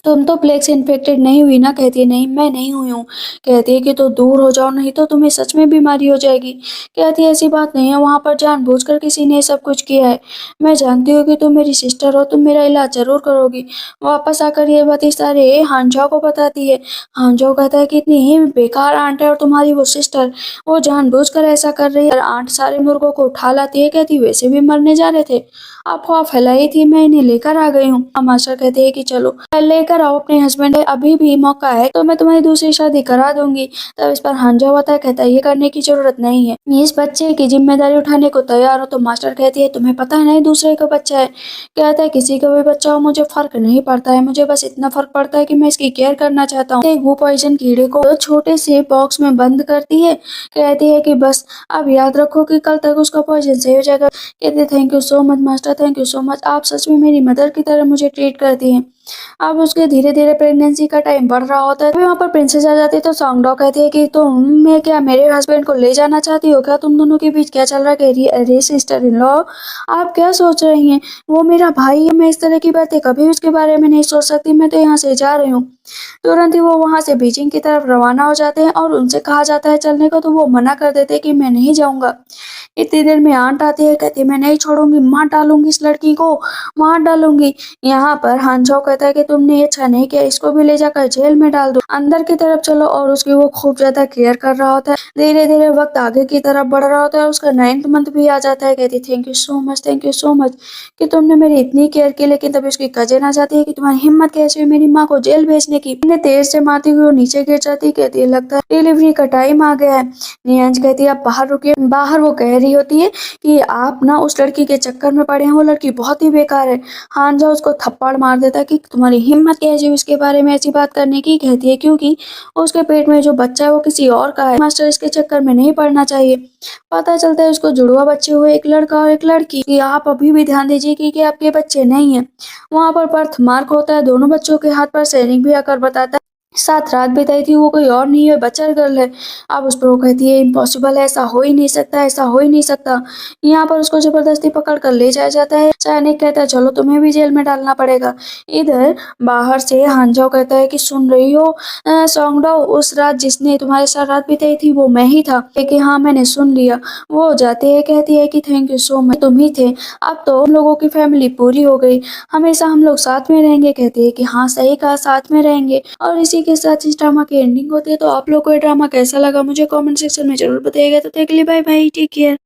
तुम तो प्लेग से इन्फेक्टेड नहीं हुई ना। कहती है नहीं, मैं नहीं हुई हूँ। कहती है कि तो दूर हो जाओ, नहीं तो तुम्हें सच में बीमारी हो जाएगी। कहती है ऐसी बात नहीं है, वहां पर जानबूझकर किसी ने सब कुछ किया है। मैं जानती हूँ कि तुम मेरी सिस्टर हो, तुम मेरा इलाज जरूर करोगी। वापस आकर ये बातें सारे हांझाओ को बताती है। हांझाओ कहता है कि इतनी ही बेकार आंट है और तुम्हारी वो सिस्टर, वो जानबूझकर ऐसा कर रही है। आंट सारे मुर्गों को उठा लाती है, कहती वैसे भी मरने जा रहे थे, अफवाह फैलाई थी, मैं इन्हें लेकर आ गई हूँ। मास्टर कहते हैं कि चलो लेकर आओ अपने हस्बैंड, अभी भी मौका है तो मैं तुम्हारी दूसरी शादी करा दूंगी। तब इस पर हांजा होता है, कहता है ये करने की जरूरत नहीं है, इस बच्चे की जिम्मेदारी उठाने को तैयार हो। तो मास्टर कहती है तुम्हें पता है नहीं दूसरे का बच्चा है। कहता है किसी का भी बच्चा हो मुझे फर्क नहीं पड़ता है, मुझे बस इतना फर्क पड़ता है कि मैं इसकी केयर करना चाहता हूँ। वो पॉइजन कीड़े को छोटे से बॉक्स में बंद करती है, कहती है कि बस अब याद रखो कि कल तक उसका पॉइजन सही हो जाएगा। कहते thank you so much master, thank you so much, आप सच में मेरी मदर की तरह मुझे ट्रीट करती हैं। अब उसके धीरे धीरे प्रेगनेंसी का टाइम बढ़ रहा होता है। तभी वहाँ पर प्रिंसेस आ जाती है तो सॉन्गडॉग कहती है कि तुम क्या मेरे हस्बैंड को ले जाना चाहती हो क्या, तुम दोनों के बीच क्या चल रहा है। कह रही है अरे सिस्टर इन लॉ, आप क्या सोच रही हैं, वो मेरा भाई है, मैं इस तरह की बातें कभी उसके बारे में नहीं सोच सकती, मैं तो यहाँ से जा रही हूँ। तुरंत ही वो वहां से बीजिंग की तरफ रवाना हो जाते हैं और उनसे कहा जाता है चलने को, तो वो मना कर देते हैं कि मैं नहीं जाऊंगा। इतनी देर में आंट आती है, कहती है मैं नहीं छोड़ूंगी, मार डालूंगी इस लड़की को, मार डालूंगी। यहाँ पर हांझाओ कहता है कि तुमने ये अच्छा नहीं किया, इसको भी ले जाकर जेल में डाल दो, अंदर की तरफ चलो। और उसकी वो खूब ज्यादा केयर कर रहा होता है। धीरे धीरे वक्त आगे की तरफ बढ़ रहा होता है, उसका 9th मंथ भी आ जाता है। कहती thank you so much, thank you so much कि तुमने मेरी इतनी केयर की। लेकिन तभी उसकी कजिन आ जाती है कि तुम्हारी हिम्मत कैसे हुई मेरी माँ को जेल भेजने की। इन्हें तेज से मारती हुई वो नीचे गिर जाती है। कहती है लगता है डिलीवरी का टाइम आ गया है। नियंज कहती है आप बाहर रुकिए। बाहर वो कह रही होती है कि आप ना उस लड़की के चक्कर में पड़े हैं, वो लड़की बहुत ही बेकार है। हांजा उसको थप्पड़ मार देता है कि तुम्हारी हिम्मत कैसे हुई उसके बारे में ऐसी बात करने की। कहती है क्योंकि उसके पेट में जो बच्चा है वो किसी और का है, मास्टर इसके चक्कर में नहीं पड़ना चाहिए। पता चलता है उसको जुड़वा बच्चे हुए, एक लड़का और एक लड़की, कि आप अभी भी ध्यान दीजिए कि आपके बच्चे नहीं है। वहां पर बर्थ मार्क होता है दोनों बच्चों के हाथ पर। सैनिक भी आकर बताता है साथ रात बिताई थी, वो कोई और नहीं है, बचर गर्ल है। अब उस पर वो कहती है इम्पॉसिबल है, ऐसा हो ही नहीं सकता, ऐसा हो ही नहीं सकता। यहाँ पर उसको जबरदस्ती पकड़ कर ले जाया जाता है। सैनिक कहता है चलो तुम्हें भी जेल में डालना पड़ेगा। इधर बाहर से हांजाओ कहता है कि सुन रही हो सॉन्गडाओ, उस रात जिसने तुम्हारे साथ रात बिताई थी वो मैं ही था। कि हाँ मैंने सुन लिया। वो जाते है, कहती है कि थैंक यू सो मच, तुम ही थे, अब तो हम लोगों की फैमिली पूरी हो गई, हमेशा हम लोग साथ में रहेंगे। कहते हैं कि हाँ सही कहा, साथ में रहेंगे। और इसी के साथ इस ड्रामा की एंडिंग होती है। तो आप लोग को ये ड्रामा कैसा लगा मुझे कमेंट सेक्शन में जरूर बताइएगा। तो तक के लिए बाय बाय, टेक केयर।